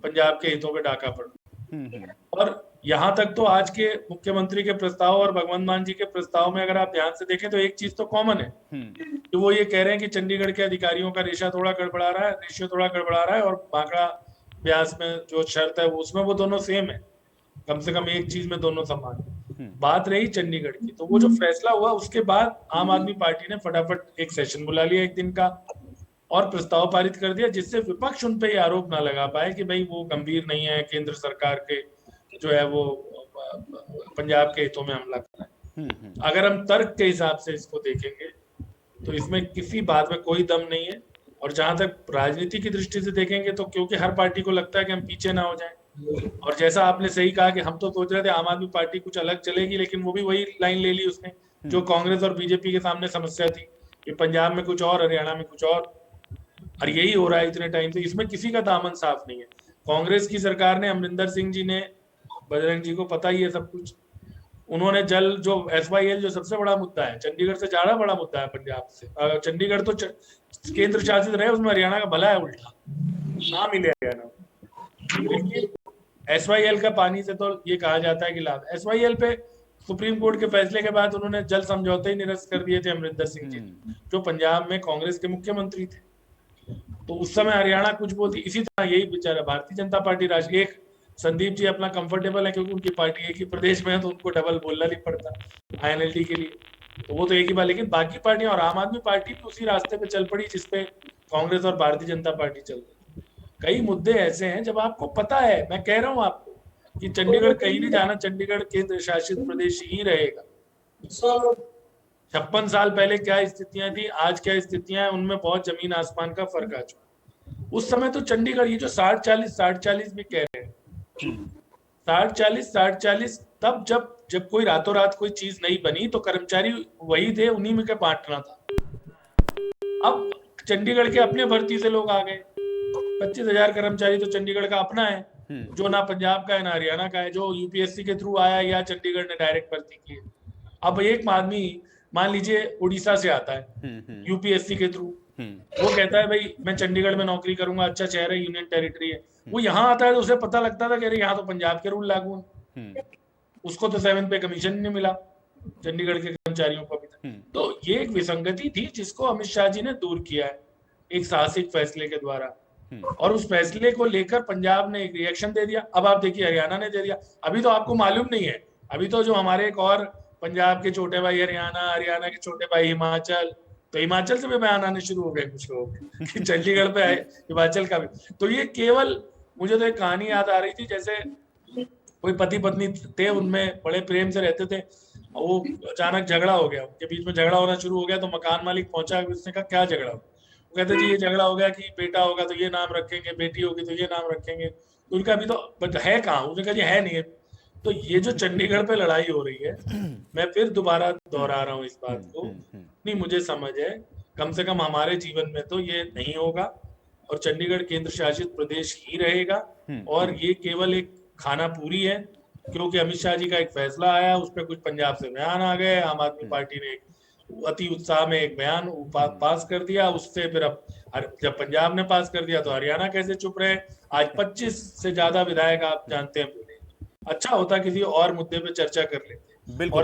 पंजाब के हितों पे डाका पड़ा। और यहाँ तक तो आज के मुख्यमंत्री के प्रस्ताव और भगवंत मान जी के प्रस्ताव में अगर आप ध्यान से देखें तो एक चीज तो कॉमन है, कि वो ये कह रहे हैं कि चंडीगढ़ के अधिकारियों का रेशियो थोड़ा गड़बड़ा रहा है और बांकड़ा ब्यास में जो शर्त है उसमें वो दोनों सेम है, कम से कम एक चीज में दोनों समान। बात रही चंडीगढ़ की, तो वो जो फैसला हुआ उसके बाद आम आदमी पार्टी ने फटाफट एक सेशन बुला लिया एक दिन का और प्रस्ताव पारित कर दिया, जिससे विपक्ष उन पे ये आरोप ना लगा पाए कि भाई वो गंभीर नहीं है, केंद्र सरकार के जो है वो पंजाब के हितों में हमला कर रहा है। अगर हम तर्क के हिसाब से इसको देखेंगे तो इसमें किसी बात में कोई दम नहीं है। और जहां तक राजनीति की दृष्टि से देखेंगे तो क्योंकि हर पार्टी को लगता है कि हम पीछे ना हो जाएं, और जैसा आपने सही कहा कि हम तो सोच रहे थे आम आदमी पार्टी कुछ अलग चलेगी, लेकिन वो भी वही लाइन ले ली उसने जो कांग्रेस और बीजेपी के सामने समस्या थी कि पंजाब में कुछ और, हरियाणा में कुछ और यही हो रहा है इतने टाइम से। इसमें किसी का दामन साफ नहीं है। कांग्रेस की सरकार ने, अमरिंदर सिंह जी ने, बजरंग जी को पता ही है सब कुछ, उन्होंने जल जो एसवाईएल जो सबसे बड़ा मुद्दा है, चंडीगढ़ से ज्यादा बड़ा मुद्दा है पंजाब से, चंडीगढ़ तो केंद्र शासित रहे, उसमें हरियाणा का भला है, उल्टा ना मिले हरियाणा। एसवाईएल का पानी से तो ये कहा जाता है कि लाभ, एसवाईएल पे सुप्रीम कोर्ट के फैसले के बाद उन्होंने जल समझौते ही निरस्त कर दिए थे अमरिंदर सिंह जी, जो पंजाब में कांग्रेस के मुख्यमंत्री थे। तो उस समय हरियाणा कुछ बोलती, इसी तरह यही बेचारा भारतीय जनता पार्टी राष्ट्रीय, एक संदीप जी अपना कंफर्टेबल है क्योंकि उनकी पार्टी एक ही प्रदेश में है तो उनको डबल बोलना नहीं पड़ता INLD के लिए, तो वो तो एक ही बात। लेकिन बाकी पार्टियां और आम आदमी पार्टी भी उसी रास्ते पे चल पड़ी जिसपे कांग्रेस और भारतीय जनता पार्टी चल रही। कई मुद्दे ऐसे हैं जब आपको पता है, मैं कह रहा हूं आपको कि चंडीगढ़ कहीं नहीं जाना, चंडीगढ़ केंद्र शासित प्रदेश ही रहेगा। 56 साल पहले क्या स्थितियां थी, आज क्या स्थितियां हैं, उनमें बहुत जमीन आसमान का फर्क आ चुका। उस समय तो चंडीगढ़, ये जो 60-40 भी कह रहे हैं, 60-40 तब जब कोई रातों रात कोई चीज नहीं बनी तो कर्मचारी वही थे, उन्हीं में के बांटना था। अब चंडीगढ़ के अपने भर्ती से लोग आ गए, 25,000 कर्मचारी तो चंडीगढ़ का अपना है, जो ना पंजाब का है ना हरियाणा का है, जो UPSC के थ्रू आया या चंडीगढ़ ने डायरेक्ट भर्ती की। अब एक आदमी मान लीजिए उड़ीसा से आता है UPSC के थ्रू, वो कहता है भाई मैं चंडीगढ़ में नौकरी करूंगा, अच्छा शहर है, यूनियन टेरिटरी है, वो यहाँ आता है तो उसे पता लगता था कि अरे यहाँ तो पंजाब के रूल लागू हैं, उसको तो 7 पे कमीशन नहीं मिला, चंडीगढ़ के कर्मचारियों को अभी तक। तो ये एक विसंगति थी जिसको अमित शाह जी ने दूर किया है एक साहसिक फैसले के द्वारा, और उस फैसले को लेकर पंजाब ने एक रिएक्शन दे दिया। अब आप देखिए हरियाणा ने दे दिया। अभी तो आपको मालूम नहीं है, अभी तो जो हमारे एक और पंजाब के छोटे भाई हरियाणा, हरियाणा के छोटे भाई हिमाचल, तो हिमाचल से भी बयान आने शुरू हो गए कुछ लोग कि चंडीगढ़ पे आए हिमाचल का भी। तो ये केवल, मुझे तो एक कहानी याद आ रही थी, जैसे कोई पति पत्नी थे, उनमें बड़े प्रेम से रहते थे, वो अचानक झगड़ा हो गया, उनके बीच में झगड़ा होना शुरू हो गया, तो मकान मालिक पहुंचा, उसने कहा क्या झगड़ा हो? वो कहते जी ये झगड़ा हो गया कि बेटा होगा तो ये नाम रखेंगे, बेटी होगी तो ये नाम रखेंगे। तो उनका अभी तो है कहाँ? उसने कहा जी है नहीं है। तो ये जो चंडीगढ़ पे लड़ाई हो रही है, मैं फिर दोबारा दोहरा रहा हूँ इस बात को, नहीं मुझे समझ है, कम से कम हमारे जीवन में तो ये नहीं होगा, और चंडीगढ़ केंद्र शासित प्रदेश ही रहेगा, और ये केवल एक खाना पूरी है, क्योंकि अमित शाह जी का एक फैसला आया, उस पर कुछ पंजाब से बयान आ गए, आम आदमी पार्टी ने अति उत्साह में एक बयान पास कर दिया, उससे फिर अब जब पंजाब ने पास कर दिया तो हरियाणा कैसे चुप रहे? आज 25 से ज्यादा विधायक आप जानते हैं, अच्छा होता किसी और मुद्दे पे चर्चा कर लेते। बिल्कुल।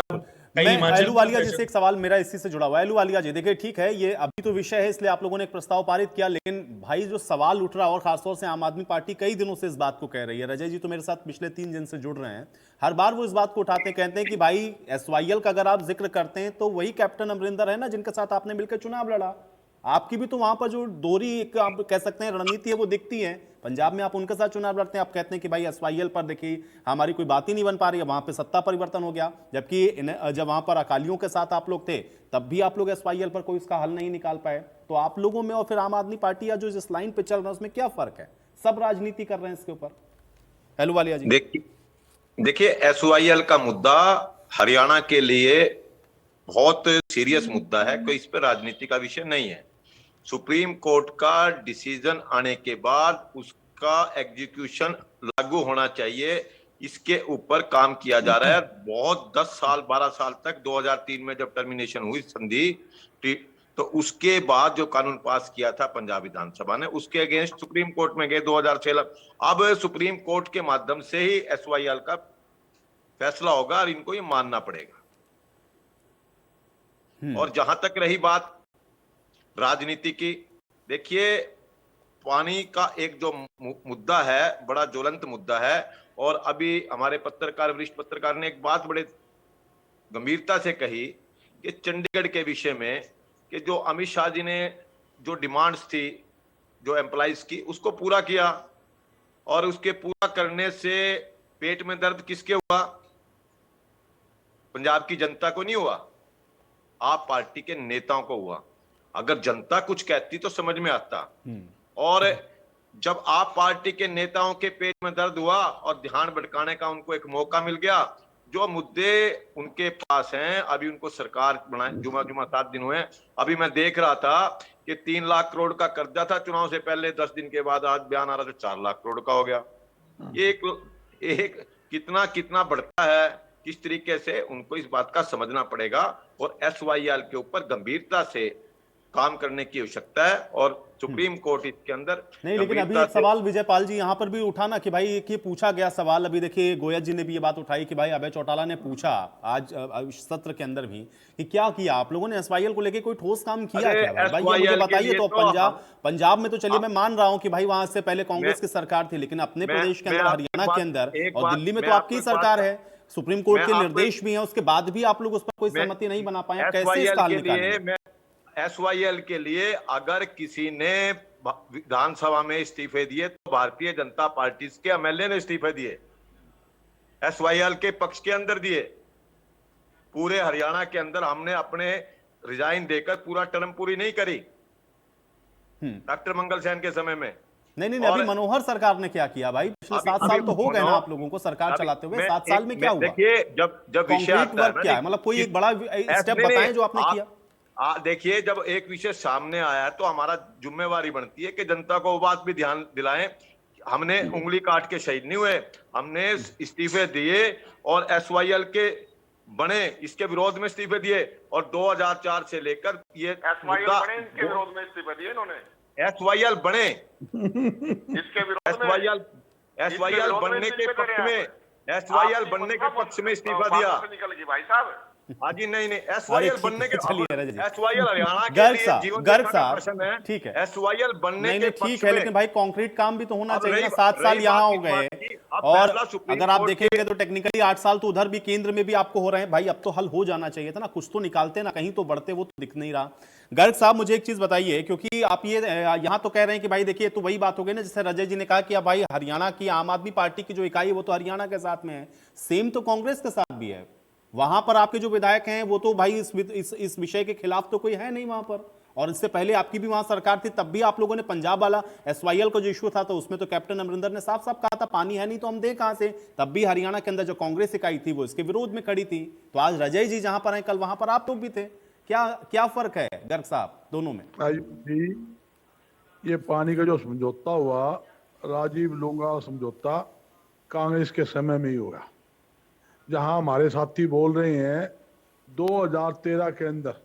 मैं अहलूवालिया जी से एक सवाल मेरा इसी से जुड़ा हुआ है। अहलूवालिया जी, देखिए ठीक है, ये अभी तो विषय है इसलिए आप लोगों ने एक प्रस्ताव पारित किया, लेकिन भाई जो सवाल उठ रहा है, और खासतौर से आम आदमी पार्टी कई दिनों से इस बात को कह रही है, रजय जी तो मेरे साथ पिछले 3 दिन से जुड़ रहे हैं, हर बार वो इस बात को उठाते कहते हैं कि भाई SYL का अगर आप जिक्र करते हैं तो वही कैप्टन अमरिंदर है ना जिनके साथ आपने मिलकर चुनाव लड़ा, आपकी भी तो वहां पर जो दोहरी एक आप कह सकते हैं रणनीति है वो दिखती है। पंजाब में आप उनके साथ चुनाव लड़ते हैं, आप कहते हैं कि भाई SYL पर देखिए हमारी कोई बात ही नहीं बन पा रही है, वहां पे सत्ता परिवर्तन हो गया, जबकि जब वहां पर अकालियों के साथ आप लोग थे तब भी आप लोग SYL पर कोई इसका हल नहीं निकाल पाए। तो आप लोगों में और फिर आम आदमी पार्टी या जो इस लाइन पे चल रहा है उसमें क्या फर्क है? सब राजनीति कर रहे हैं इसके ऊपर। अहलूवालिया जी, देखिए SYL का मुद्दा हरियाणा के लिए बहुत सीरियस मुद्दा है, कोई इस पर राजनीति का विषय नहीं है। सुप्रीम कोर्ट का डिसीजन आने के बाद उसका एग्जीक्यूशन लागू होना चाहिए, इसके ऊपर काम किया जा रहा है। बहुत 10 साल 12 साल तक 2003 में जब टर्मिनेशन हुई संधि, तो उसके बाद जो कानून पास किया था पंजाब विधानसभा ने, उसके अगेंस्ट सुप्रीम कोर्ट में गए 2006। अब सुप्रीम कोर्ट के माध्यम से ही SYL का फैसला होगा और इनको ये मानना पड़ेगा। और जहां तक रही बात राजनीति की, देखिए पानी का एक जो मुद्दा है बड़ा ज्वलंत मुद्दा है, और अभी हमारे पत्रकार, वरिष्ठ पत्रकार ने एक बात बड़े गंभीरता से कही कि चंडीगढ़ के विषय में कि जो अमित शाह जी ने जो डिमांड्स थी जो एम्प्लॉइज की, उसको पूरा किया, और उसके पूरा करने से पेट में दर्द किसके हुआ? पंजाब की जनता को नहीं हुआ, आप पार्टी के नेताओं को हुआ। अगर जनता कुछ कहती तो समझ में आता, और जब आप पार्टी के नेताओं के पेट में दर्द हुआ और ध्यान भटकाने का उनको एक मौका मिल गया, जो मुद्दे उनके पास हैं, अभी उनको सरकार बनाए जुमा 7 दिन हुए, अभी मैं देख रहा था कि 3 लाख करोड़ का कर्जा था चुनाव से पहले, 10 दिन के बाद आज बयान आ रहा था 4 लाख करोड़ का हो गया। ये एक कितना बढ़ता है, किस तरीके से उनको इस बात का समझना पड़ेगा, और SYL के ऊपर गंभीरता से काम करने की आवश्यकता है और सुप्रीम कोर्ट इसके अंदर नहीं, लेकिन अभी एक सवाल विजयपाल जी यहाँ पर भी उठा ना कि भाई एक ये पूछा गया सवाल, अभी देखिए गोयल जी ने भी ये बात उठाई कि भाई अभय चौटाला ने पूछा आज सत्र के अंदर भी कि क्या किया आप लोगों ने एसवाईएल को लेके कोई ठोस काम किया क्या भाई ये मुझे बताइए। तो पंजाब में तो चलिए मैं मान रहा हूँ कि भाई वहां से पहले कांग्रेस की सरकार थी, लेकिन अपने प्रदेश के अंदर, हरियाणा के अंदर और दिल्ली में तो आपकी सरकार है, सुप्रीम कोर्ट के निर्देश भी है, उसके बाद भी आप लोग उस पर कोई सहमति नहीं बना पाए, कैसे इसका हल निकालेंगे? एसवाईएल के लिए अगर किसी ने विधानसभा में इस्तीफे दिए तो भारतीय जनता पार्टी के एमएलए ने इस्तीफे दिए, एसवाईएल के पक्ष के अंदर दिए। पूरे हरियाणा के अंदर हमने अपने रिजाइन देकर पूरा टर्म पूरी नहीं करी डॉक्टर मंगल सेन के समय में। नहीं, अभी मनोहर सरकार ने क्या किया भाई? पिछले 7 साल तो हो गए ना आप लोगों को सरकार चलाते हुए, 7 साल में क्या हुआ? देखिए जब विषय आता है, क्या है मतलब कोई एक बड़ा स्टेप बताएं जो आपने किया। देखिए जब एक विषय सामने आया है तो हमारा जिम्मेवारी बनती है कि जनता को वो बात भी ध्यान दिलाएं। हमने उंगली काट के शहीद नहीं हुए, हमने इस्तीफे दिए और एसवाईएल के बने, इसके विरोध में इस्तीफे दिए और 2004 से लेकर ये इसके विरोध में इस्तीफे दिए इन्होंने। एसवाईएल बने इसके विरोध में, एसवाईएल बनने के पक्ष में, एसवाईएल बनने के पक्ष में इस्तीफा दिया। निकल गई भाई साहब। हाँ जी, नहीं एसवाईएल बनने के, एसवाईएल हरियाणा के लिए जीवन का प्रश्न है, ठीक है, एसवाईएल बनने के ठीक है, लेकिन भाई कंक्रीट काम भी तो होना चाहिए ना। 7 साल यहाँ हो गए और अगर आप देखेंगे तो टेक्निकली 8 साल तो उधर भी केंद्र में भी आपको हो रहे हैं भाई, अब तो हल हो जाना चाहिए था ना, कुछ तो निकालते ना, कहीं तो बढ़ते, वो तो दिख नहीं रहा। गर्ग साहब मुझे एक चीज बताइए, क्योंकि आप ये यहाँ तो कह रहे हैं कि भाई देखिए तो वही बात हो गई ना, जैसे रजय जी ने कहा कि अब भाई हरियाणा की आम आदमी पार्टी की जो इकाई है वो तो हरियाणा के साथ में है, सेम तो कांग्रेस के साथ भी है, वहां पर आपके जो विधायक हैं वो तो भाई इस विषय के खिलाफ तो कोई है नहीं वहां पर, और इससे पहले आपकी भी वहां सरकार थी, तब भी आप लोगों ने पंजाब वाला एसवाईएल का जो इश्यू था तो उसमें तो कैप्टन अमरिंदर ने साफ साफ कहा था पानी है नहीं तो हम दे कहां से, तब भी हरियाणा के अंदर जो कांग्रेस इकाई थी वो इसके विरोध में खड़ी थी। तो आज रजय जी जहां पर हैं कल वहां पर आप लोग भी थे, क्या फर्क है गर्ग साहब दोनों में? ये पानी का जो समझौता हुआ, राजीव लोंगा समझौता कांग्रेस के समय में ही हुआ, जहां हमारे साथी बोल रहे हैं 2013 के अंदर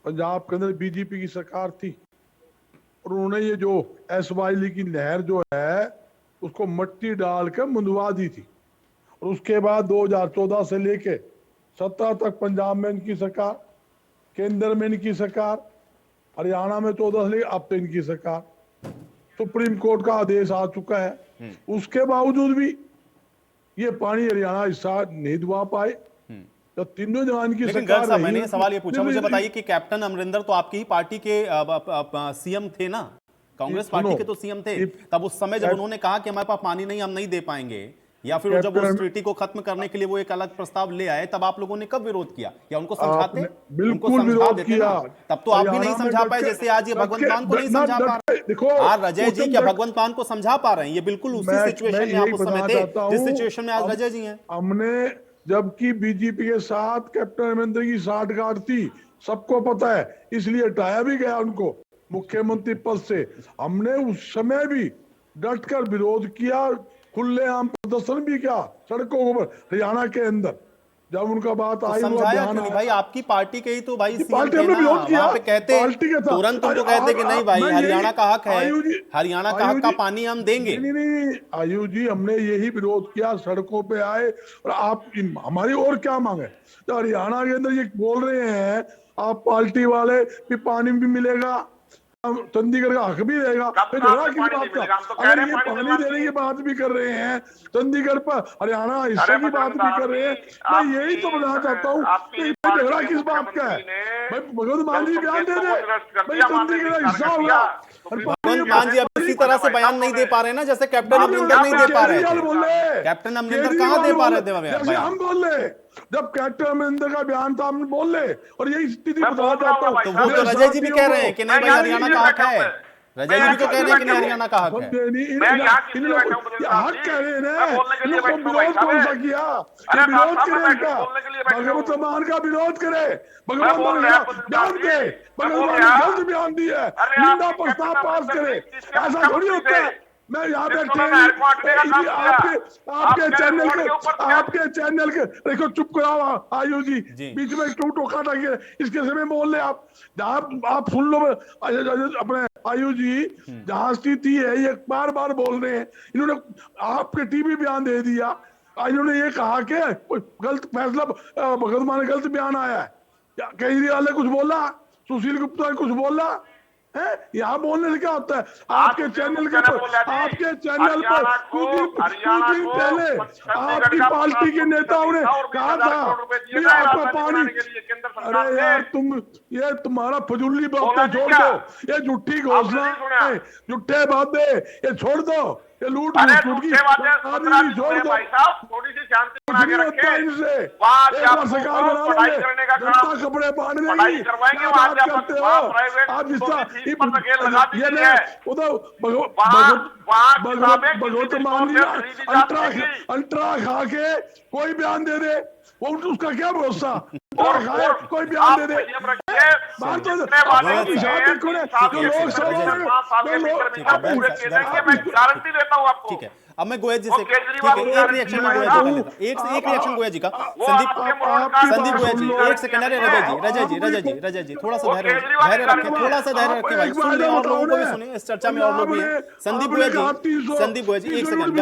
पंजाब के अंदर बीजेपी की सरकार थी और उन्होंने ये जो एसवाईएल की नहर जो है उसको मिट्टी डाल कर मुंदवा दी थी, और उसके बाद 2014 से लेके 17 तक पंजाब में इनकी सरकार, केंद्र में इनकी सरकार, हरियाणा में 14 से लेके अब तो इनकी सरकार, सुप्रीम कोर्ट का आदेश आ चुका है, उसके बावजूद भी ये पानी हरियाणा हिस्सा नहीं दुआ पाए। तो तीनों जवान की सरकार साहब, मैंने सवाल ये पूछा, मुझे बताइए कि कैप्टन अमरिंदर तो आपकी ही पार्टी के सीएम थे ना, कांग्रेस पार्टी के तो सीएम थे, तब उस समय जब उन्होंने कहा कि हमारे पास पानी नहीं, हम नहीं दे पाएंगे, या फिर जब उस ट्रीटी को खत्म करने के लिए वो एक अलग प्रस्ताव ले आए, तब आप लोगों ने कब विरोध किया या उनको समझाते? बिल्कुल विरोध किया, तब तो आप भी नहीं समझा पाए, जैसे आज ये भगवंत मान को नहीं समझा पा रहे। आज रजय जी क्या भगवंत मान को समझा पा रहे हैं? ये बिल्कुल उसी सिचुएशन में आप उस समय थे जिस सिचुएशन में आज रजय जी हैं। हमने जबकि बीजेपी के साथ कैप्टन अमरिंदर की साठगांठ थी, सबको पता है, इसलिए हटाया भी गया उनको मुख्यमंत्री पद से। हमने उस समय भी डटकर विरोध किया, खुलेआम प्रदर्शन भी किया सड़कों पर हरियाणा के अंदर, जब उनका बात आई समझाया क्यों नहीं भाई? आपकी पार्टी के ही तो भाई सीएम थे ना, वहां पे कहते तुरंत तुमको कहते कि नहीं भाई हरियाणा का हक है, हरियाणा का हक का पानी हम देंगे। नहीं आयु जी, हमने यही विरोध किया, सड़कों पे आए, और आप हमारी और क्या मांगे? तो हरियाणा के अंदर ये बोल रहे हैं आप पार्टी वाले कि पानी भी मिलेगा, चंडीगढ़ का हक भी रहेगा, झगड़ा किस बात का? अगर ये पानी देने की बात भी कर रहे हैं, चंडीगढ़ पर हरियाणा हिस्से की बात भी कर रहे हैं, मैं यही तो बताना चाहता हूँ झगड़ा किस बात का है? भाई भगवंत मान जी बयान दे दे, भाई चंडीगढ़ का हिस्सा होगा। भगवंत मान जी अब इसी तरह से बयान नहीं दे पा रहे ना, जैसे कैप्टन अमरिंदर नहीं दे पा रहे थे। कैप्टन अमरिंदर कहाँ दे पा रहे थे? हम बोल रहे, जब कैप्टन अमरिंदर का बयान था हम बोल रहे, और यही स्थिति बताना चाहता हूँ। तो वो तो रजय जी भी कह रहे हैं कि नहीं भाई हरियाणा का हक है, रजय जी भी तो कह रहे हैं कि नहीं हरियाणा का हक है। हक कह रहे हैं ना, विरोध कौन सा किया? विरोध करे इनका, भगवंत मान का विरोध करे, भगवंत मान बयान दे, भगवंत मान ने गलत बयान दिया है, निंदा प्रस्ताव पास करे, ऐसा थोड़ी होता है। मैं यहाँ पे आपके चैनल के देखो, चुप कराओ आयु जी, बीच में क्यों टोका टाके, इसके समय बोल रहे आप सुन लो। अपने आयु जी, जहाँ स्थिति है ये बार बार बोल रहे हैं, इन्होंने आपके टीवी बयान दे दिया, इन्होंने ये कहा कि गलत फैसला, भगत मान गलत बयान आया है, केजरीवाल ने कुछ बोला, सुशील गुप्ता ने कुछ बोला है, यहाँ बोलने से क्या होता है? आपके चैनल के पर, आपके चैनल पर कुछ दिन पहले आपकी पार्टी के नेताओं ने कहा था कि आपका पानी, अरे यार तुम ये तुम्हारा फजूली बातें छोड़ दो, ये झूठी घोषणा है, झूठे बातें ये छोड़ दो, ये लूट की आदमी छोड़ दो, थोड़ी सी शांति बना के रखें। इनसे सरकार पढ़ाई करने का काम, कपड़े बांध पढ़ाई करवाएंगे, वहां करते हो आप जिसका ये उधर भगवत मान अंतरा खा के कोई बयान दे दे, वो उसका क्या भरोसा, कोई बयान दे दे, गारंटी देता हूँ आपको। ठीक है, अब मैं गोयल जी से, ठीक है, एक रिएक्शन में गोयल जी का, एक रिएक्शन गोयल जी का, संदीप गोयल जी, एक सेकंड, अरे रजय जी थोड़ा सा धैर्य रखें, थोड़ा सा धैर्य रखें भाई, सुन लें और लोगों को भी सुने, इस चर्चा में और लोग भी हैं। संदीप गोयल जी एक सेकंड,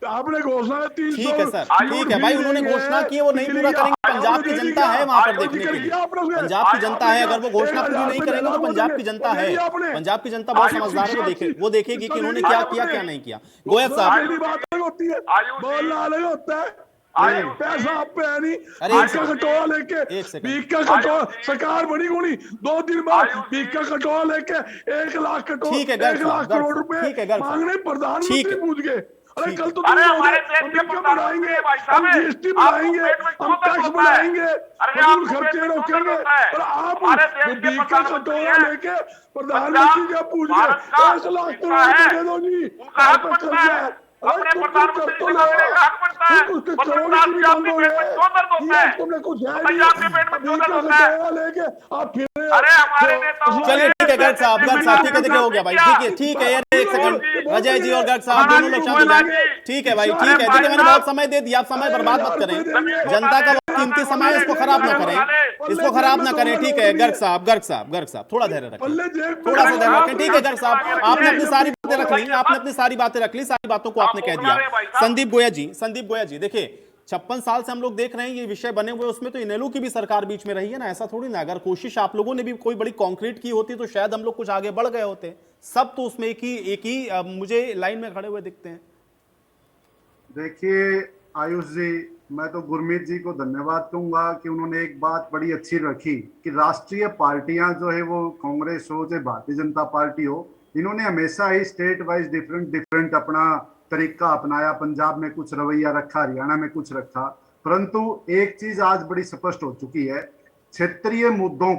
आपने घोषणा, ठीक है सर, ठीक है भाई, उन्होंने घोषणा की, वो नहीं पूरा करेंगे, पंजाब की जनता है वहां पर देखने के लिए, पंजाब की जनता है, अगर वो घोषणा पूरी नहीं करेंगे तो पंजाब की जनता है, पंजाब की जनता बहुत समझदार है, वो देखेगी कि उन्होंने क्या किया क्या नहीं किया। गोयल साहब, बोलना अलग होता है, पैसा आप पे है नहीं, बीच का कटोरा लेके, बीच का कटोरा सरकार बनी होनी 2 दिन बाद, बीच का कटोरा लेके 1 लाख करोड़ रुपए मांगने प्रधानमंत्री पूछ गए। अरे कल तो हम बढ़ाएंगे, हम जीएसटी बढ़ाएंगे, हम टैक्स बढ़ाएंगे, खर्चे रोकेंगे, और आप बीच का कटोरा लेके प्रधानमंत्री जब पूछ गए 1 लाख करोड़ दे दो जी, अपने प्रधानमंत्री से मांगने का हक बनता है, पंजाब के पेट में क्यों दर्द होता है, पंजाब के पेट में क्यों दर्द होता है? अरे हमारे नेताओं, चलिए ठीक है गर्ग साहब, ठीक है, देखिए हो गया भाई, ठीक है यार, एक सेकंड, अजय जी और गर्ग साहब दोनों लोग शामिल हैं, ठीक है भाई, ठीक है, देखिए मैंने बहुत समय दे दिया, आप समय बर्बाद मत करें, जनता का कीमती समय है, इसको खराब ना करें, ठीक है गर्ग साहब थोड़ा धैर्य रखें, थोड़ा सा धैर्य रखें, ठीक है गर्ग साहब, आपने अपनी सारी बातें रख ली, सारी बातों को आपने कह दिया। संदीप गोयल जी देखिए, 56 साल से हम लोग देख रहे हैं ये विषय बने हुए, उसमें तो इनेलो की भी सरकार बीच में रही है ना, ऐसा थोड़ी ना, अगर कोशिश आप लोगों ने भी कोई बड़ी कॉन्क्रीट की होती तो शायद हम लोग कुछ आगे बढ़ गए होते, सब तो उसमें एक ही मुझे लाइन में खड़े हुए दिखते हैं। देखिए आयुष जी, मैं तो गुरमीत जी को धन्यवाद दूंगा कि उन्होंने एक बात बड़ी अच्छी रखी कि राष्ट्रीय पार्टियां जो है, वो कांग्रेस हो चाहे भारतीय जनता पार्टी हो, इन्होंने हमेशा ही स्टेट वाइज डिफरेंट अपना तरीका अपनाया, पंजाब में कुछ रवैया रखा, हरियाणा में कुछ रखा, परंतु एक चीज आज बड़ी स्पष्ट हो चुकी है, क्षेत्रीय मुद्दों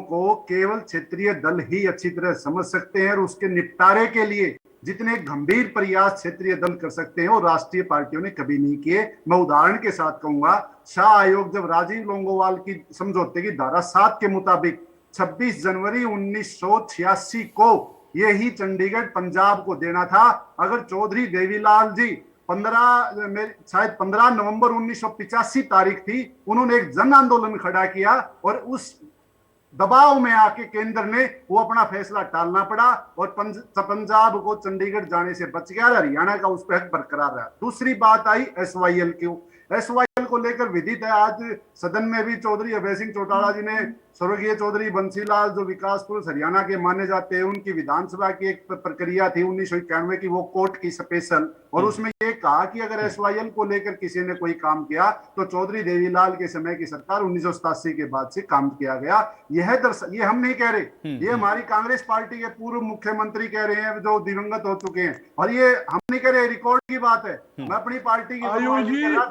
को केवल क्षेत्रीय दल ही अच्छी तरह समझ सकते हैं, और उसके निपटारे के लिए जितने गंभीर प्रयास क्षेत्रीय दल कर सकते हैं वो राष्ट्रीय पार्टियों ने कभी नहीं किए। मैं उदाहरण के साथ कहूंगा, शाह आयोग जब राजीव लोंगोवाल की समझौते की धारा 7 के मुताबिक 26 जनवरी 1986 को यही चंडीगढ़ पंजाब को देना था, अगर चौधरी देवीलाल जी 15 नवंबर 1985 तारीख थी, उन्होंने एक जन आंदोलन खड़ा किया और उस दबाव में आके केंद्र ने वो अपना फैसला टालना पड़ा और पंजाब को चंडीगढ़ जाने से बच गया, हरियाणा का उस पर हक बरकरार रहा। दूसरी बात आई एसवाईएल की, एसवाईएल को लेकर विदित है, आज सदन में भी चौधरी अभय सिंह चौटाला जी ने स्वर्गीय चौधरी बंसीलाल जो विकास पुरुष हरियाणा के माने जाते हैं, उनकी विधानसभा की एक प्रक्रिया थी 1991 की, वो कोर्ट की स्पेशल, और उसमें ये कहा कि अगर एसवाईएल को लेकर किसी ने कोई काम किया तो चौधरी देवीलाल के समय की सरकार 1987 के बाद से काम किया गया। ये हम नहीं कह रहे, ये हमारी कांग्रेस पार्टी के पूर्व मुख्यमंत्री कह रहे हैं जो दिवंगत हो चुके हैं, और ये हम नहीं कह रहे, रिकॉर्ड की बात है। मैं अपनी पार्टी की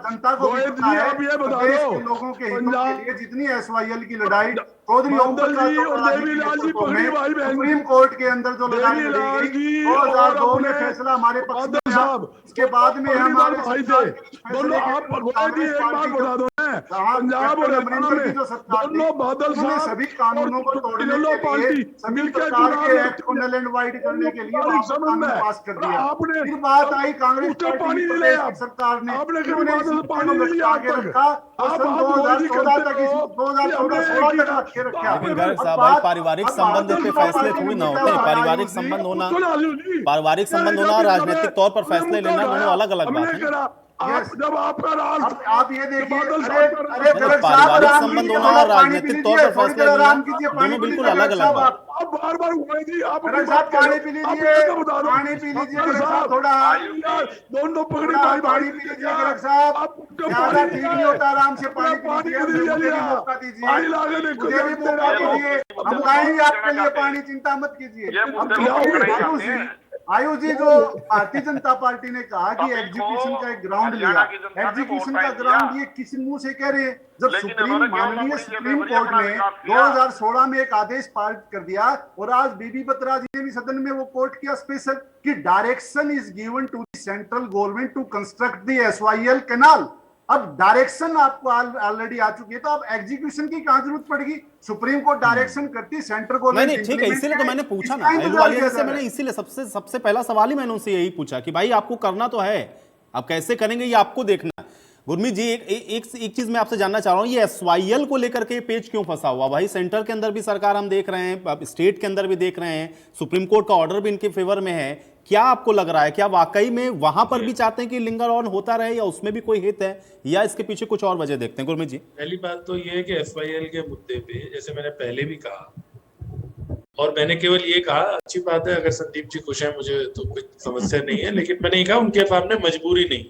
जनता को देश के लोगों के हितों के लिए जितनी एसवाईएल की लड़ाई चौधरी ओम बादल प्रकाश जी और चौटाला जी देवीलाल जी के नेतृत्व पगड़ी में भाई बहन सुप्रीम कोर्ट के अंदर जो लड़ाई देवीलाल लड़ी जी गई, और 2002 में अपने फैसला हमारे पक्ष में बादल आया। साहब उसके बाद में पगड़ी हमारे भाई सरकार थे के इस दोनों। फैसले के आप विरुद्ध भगवान जी कांग्रेस एक बात पार्टी बता दो ना, जहां पंजाब और कैप्टन हरियाणा अमरिंदर की में जो सरकार थी, दोनों बादल उन्होंने साहब सभी कानूनों को और तोड़ने इनेलो के पार्टी लिए सभी मिलकर प्रकार चुनाव के लड़ती एक्ट को है। नल एंड वाइड करने के लिए पारिवारिक वहां पर संबंध कानून है। पास कर दिया। आपने फिर बात आई कांग्रेस उसका पार्टी पानी की नहीं प्रदेश लिया। की सरकार ने, आपने कभी उन्होंने इस बादल मुद्दे पानी को नहीं लिया लटका अब के तक। रखा और आप सन बात रोज ही 2014 करते तक इस हो कि हमने 2014-16 किया। तक रखे तो रखा। लेकिन गर्ग अब साहब भाई बात पारिवारिक अब संबंध भारतीय पे जनता फैसले पार्टी थोड़ी ने ना मुद्दा होते हैं। उठाया पारिवारिक आयुष जी। संबंध होना, तो लालू जी पारिवारिक संबंध होना, राजनीतिक तौर पर फैसले लेना, दोनों अलग अलग बात है ना। आप जब आपका राज अब आप ये देखिए, बादल अरे साहब का अरे राज- गर्ग साहब पारिवारिक आराम संबंध कीजिए, होना थोड़ा और पानी पी राजनीतिक तौर लीजिए, पर थोड़ी फैसले देर लेना, आराम कीजिए, पानी दोनों पी बिल्कुल लीजिए अलग गर्ग अलग साहब। बात। आप बार बार हुए जी आप गर्ग साहब पानी पी लीजिए, बता दो पानी पी लीजिए बादल गर्ग साहब, थोड़ा यार दोनों पगड़ी थोड़ा भाई पानी पी लीजिए गर्ग साहब। आप उनको ज्यादा पानी ठीक नहीं होता, आराम से पानी पी पानी लीजिए, दीजिए मुझे भी लिया। मौका दीजिए, पानी लाके देखो मुझे भी देखते मौका रहो। दीजिए, हम लाएंगे आपके लिए पानी, चिंता मत कीजिए। अब आयुष जी जो भारतीय जनता पार्टी ने कहा कि एग्जीक्यूशन का एक ग्राउंड लिया, एग्जीक्यूशन का ग्राउंड ये किस मुंह से कह रहे हैं, जब माननीय सुप्रीम कोर्ट ने 2016 में एक आदेश पारित कर दिया और आज बीबी बत्रा जी ने भी सदन में वो कोर्ट किया स्पेशल कि direction is given to the central government to construct the SYL canal. अब डायरेक्शन आपको ऑलरेडी आ चुकी है, तो अब एग्जीक्यूशन की कहां जरूरत पड़ेगी? सुप्रीम कोर्ट डायरेक्शन करती है, सेंट्रल गवर्नमेंट नहीं ठीक है, इसीलिए तो मैंने पूछा ना अहलुवालिया से, मैंने इसीलिए सबसे पहला सवाल ही मैंने उनसे यही पूछा कि भाई आपको करना तो है, आप कैसे करेंगे ये आपको देखना है। गुरमीत जी एक चीज मैं आपसे जानना चाह रहा हूं, ये SYL को लेकर के पेच क्यों फंसा हुआ? भाई सेंटर के अंदर भी सरकार हम देख रहे हैं, स्टेट के अंदर भी देख रहे हैं, सुप्रीम कोर्ट का ऑर्डर भी इनके फेवर में है। क्या आपको लग रहा है, क्या वाकई में वहां पर भी चाहते हैं कि लिंगर ऑन होता रहे, या उसमें भी कोई हित है, या इसके पीछे कुछ और वजह देखते हैं? गुरमीत जी, पहली बात तो ये है कि SYL के मुद्दे पे, जैसे मैंने पहले भी कहा, और मैंने केवल ये कहा, अच्छी बात है अगर संदीप जी खुश हैं, मुझे तो कुछ समस्या नहीं है, लेकिन मैंने कहा उनके सामने मजबूरी नहीं।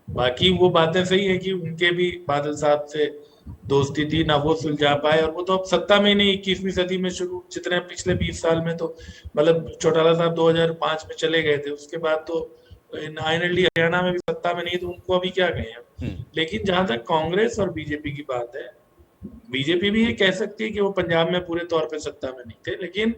बाकी वो बातें सही है कि उनके भी बादल साहब से दोस्ती थी, ना वो सुलझा पाए, और वो तो अब सत्ता में नहीं, 21वीं सदी में शुरू, जितने पिछले 20 साल में तो मतलब चौटाला साहब 2005 में चले गए थे, उसके बाद तो फाइनली हरियाणा में भी सत्ता में नहीं, तो उनको अभी क्या कहें। लेकिन जहां तक कांग्रेस और बीजेपी की बात है, बीजेपी भी ये कह सकती है कि वो पंजाब में पूरे तौर पे सत्ता में नहीं थे, लेकिन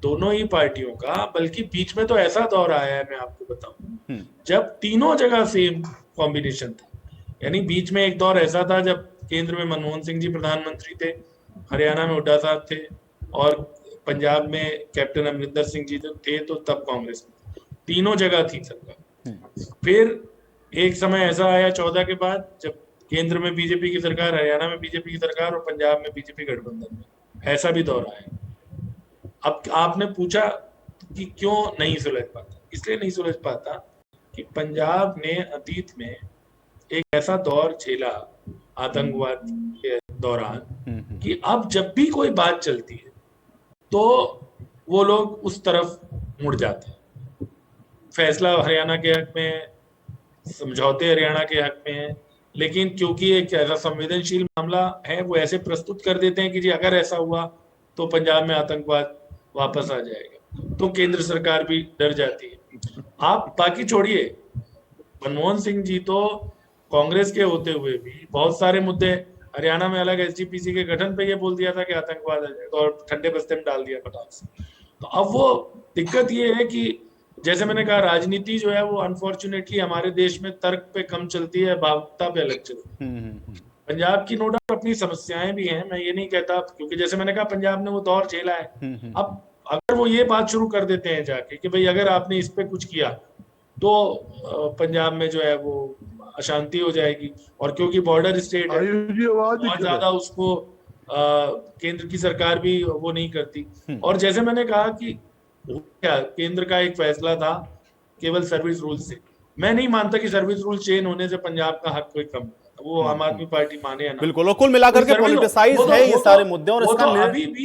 दोनों ही पार्टियों का, बल्कि बीच में तो ऐसा दौर आया है, मैं आपको बताऊं, जब तीनों जगह सेम कॉम्बिनेशन था। यानी बीच में एक दौर ऐसा था जब केंद्र में मनमोहन सिंह जी प्रधानमंत्री थे, हरियाणा में हुड्डा साहब थे, और पंजाब में कैप्टन अमरिंदर सिंह जी थे, तो तब कांग्रेस में तीनों जगह थी सरकार। फिर एक समय ऐसा आया 14 के बाद, जब केंद्र में बीजेपी की सरकार, हरियाणा में बीजेपी की सरकार, और पंजाब में बीजेपी गठबंधन में, ऐसा भी दौर आया। अब आपने पूछा कि क्यों नहीं सुलझ पाता, इसलिए नहीं सुलझ पाता कि पंजाब ने अतीत में एक ऐसा दौर झेला आतंकवाद के दौरान कि अब जब भी कोई बात चलती है तो वो लोग उस तरफ मुड़ जाते हैं। फैसला हरियाणा के हक में, समझौते हरियाणा के हक में है, लेकिन क्योंकि एक ऐसा संवेदनशील मामला है, वो ऐसे प्रस्तुत कर देते हैं कि जी अगर ऐसा हुआ तो पंजाब में आतंकवाद वापस आ जाएगा, तो केंद्र सरकार भी डर जाती है। आप बाकी छोड़िए, मनमोहन सिंह जी तो कांग्रेस के होते हुए भी बहुत सारे मुद्दे, हरियाणा में अलग SGPC के गठन पे ये बोल दिया था कि आतंकवाद आ जाएगा, और ठंडे बस्ते में डाल दिया फटाक से। तो अब वो दिक्कत ये है कि जैसे मैंने कहा, राजनीति जो है वो अनफॉर्चुनेटली हमारे देश में तर्क पे कम चलती है, भावुकता पे अलग चलती है। पंजाब की नो डाउट अपनी समस्याएं भी हैं, मैं ये नहीं कहता, क्योंकि जैसे मैंने कहा पंजाब ने वो दौर झेला है। अब अगर वो ये बात शुरू कर देते हैं जाके कि भाई अगर आपने इस पे कुछ किया तो पंजाब में जो है वो अशांति हो जाएगी, और क्योंकि बॉर्डर स्टेट है, बहुत ज्यादा उसको केंद्र की सरकार भी वो नहीं करती। और जैसे मैंने कहा कि क्या केंद्र का एक फैसला था केवल सर्विस रूल से, मैं नहीं मानता कि सर्विस रूल चेंज होने से पंजाब का हक कोई कम, वो आम आदमी पार्टी माने या ना। बिल्कुल, और कुल मिलाकर के पॉलिटिसाइज है ये सारे मुद्दे, और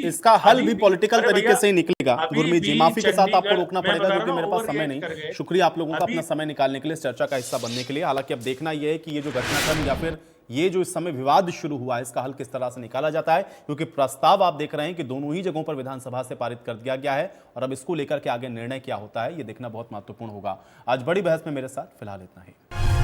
इसका हल भी पॉलिटिकल तरीके से ही निकलेगा। गुरमीत जी, माफी के साथ आपको रोकना पड़ेगा क्योंकि मेरे पास समय नहीं। शुक्रिया आप लोगों का अपना समय निकालने के लिए, चर्चा का हिस्सा बनने के लिए। हालांकि अब देखना यह है कि ये जो घटनाक्रम या फिर ये जो इस समय विवाद शुरू हुआ है, इसका हल किस तरह से निकाला जाता है, क्योंकि प्रस्ताव आप देख रहे हैं कि दोनों ही जगहों पर विधानसभा से पारित कर दिया गया है, और अब इसको लेकर के आगे निर्णय क्या होता है ये देखना बहुत महत्वपूर्ण होगा। आज बड़ी बहस में मेरे साथ फिलहाल इतना ही।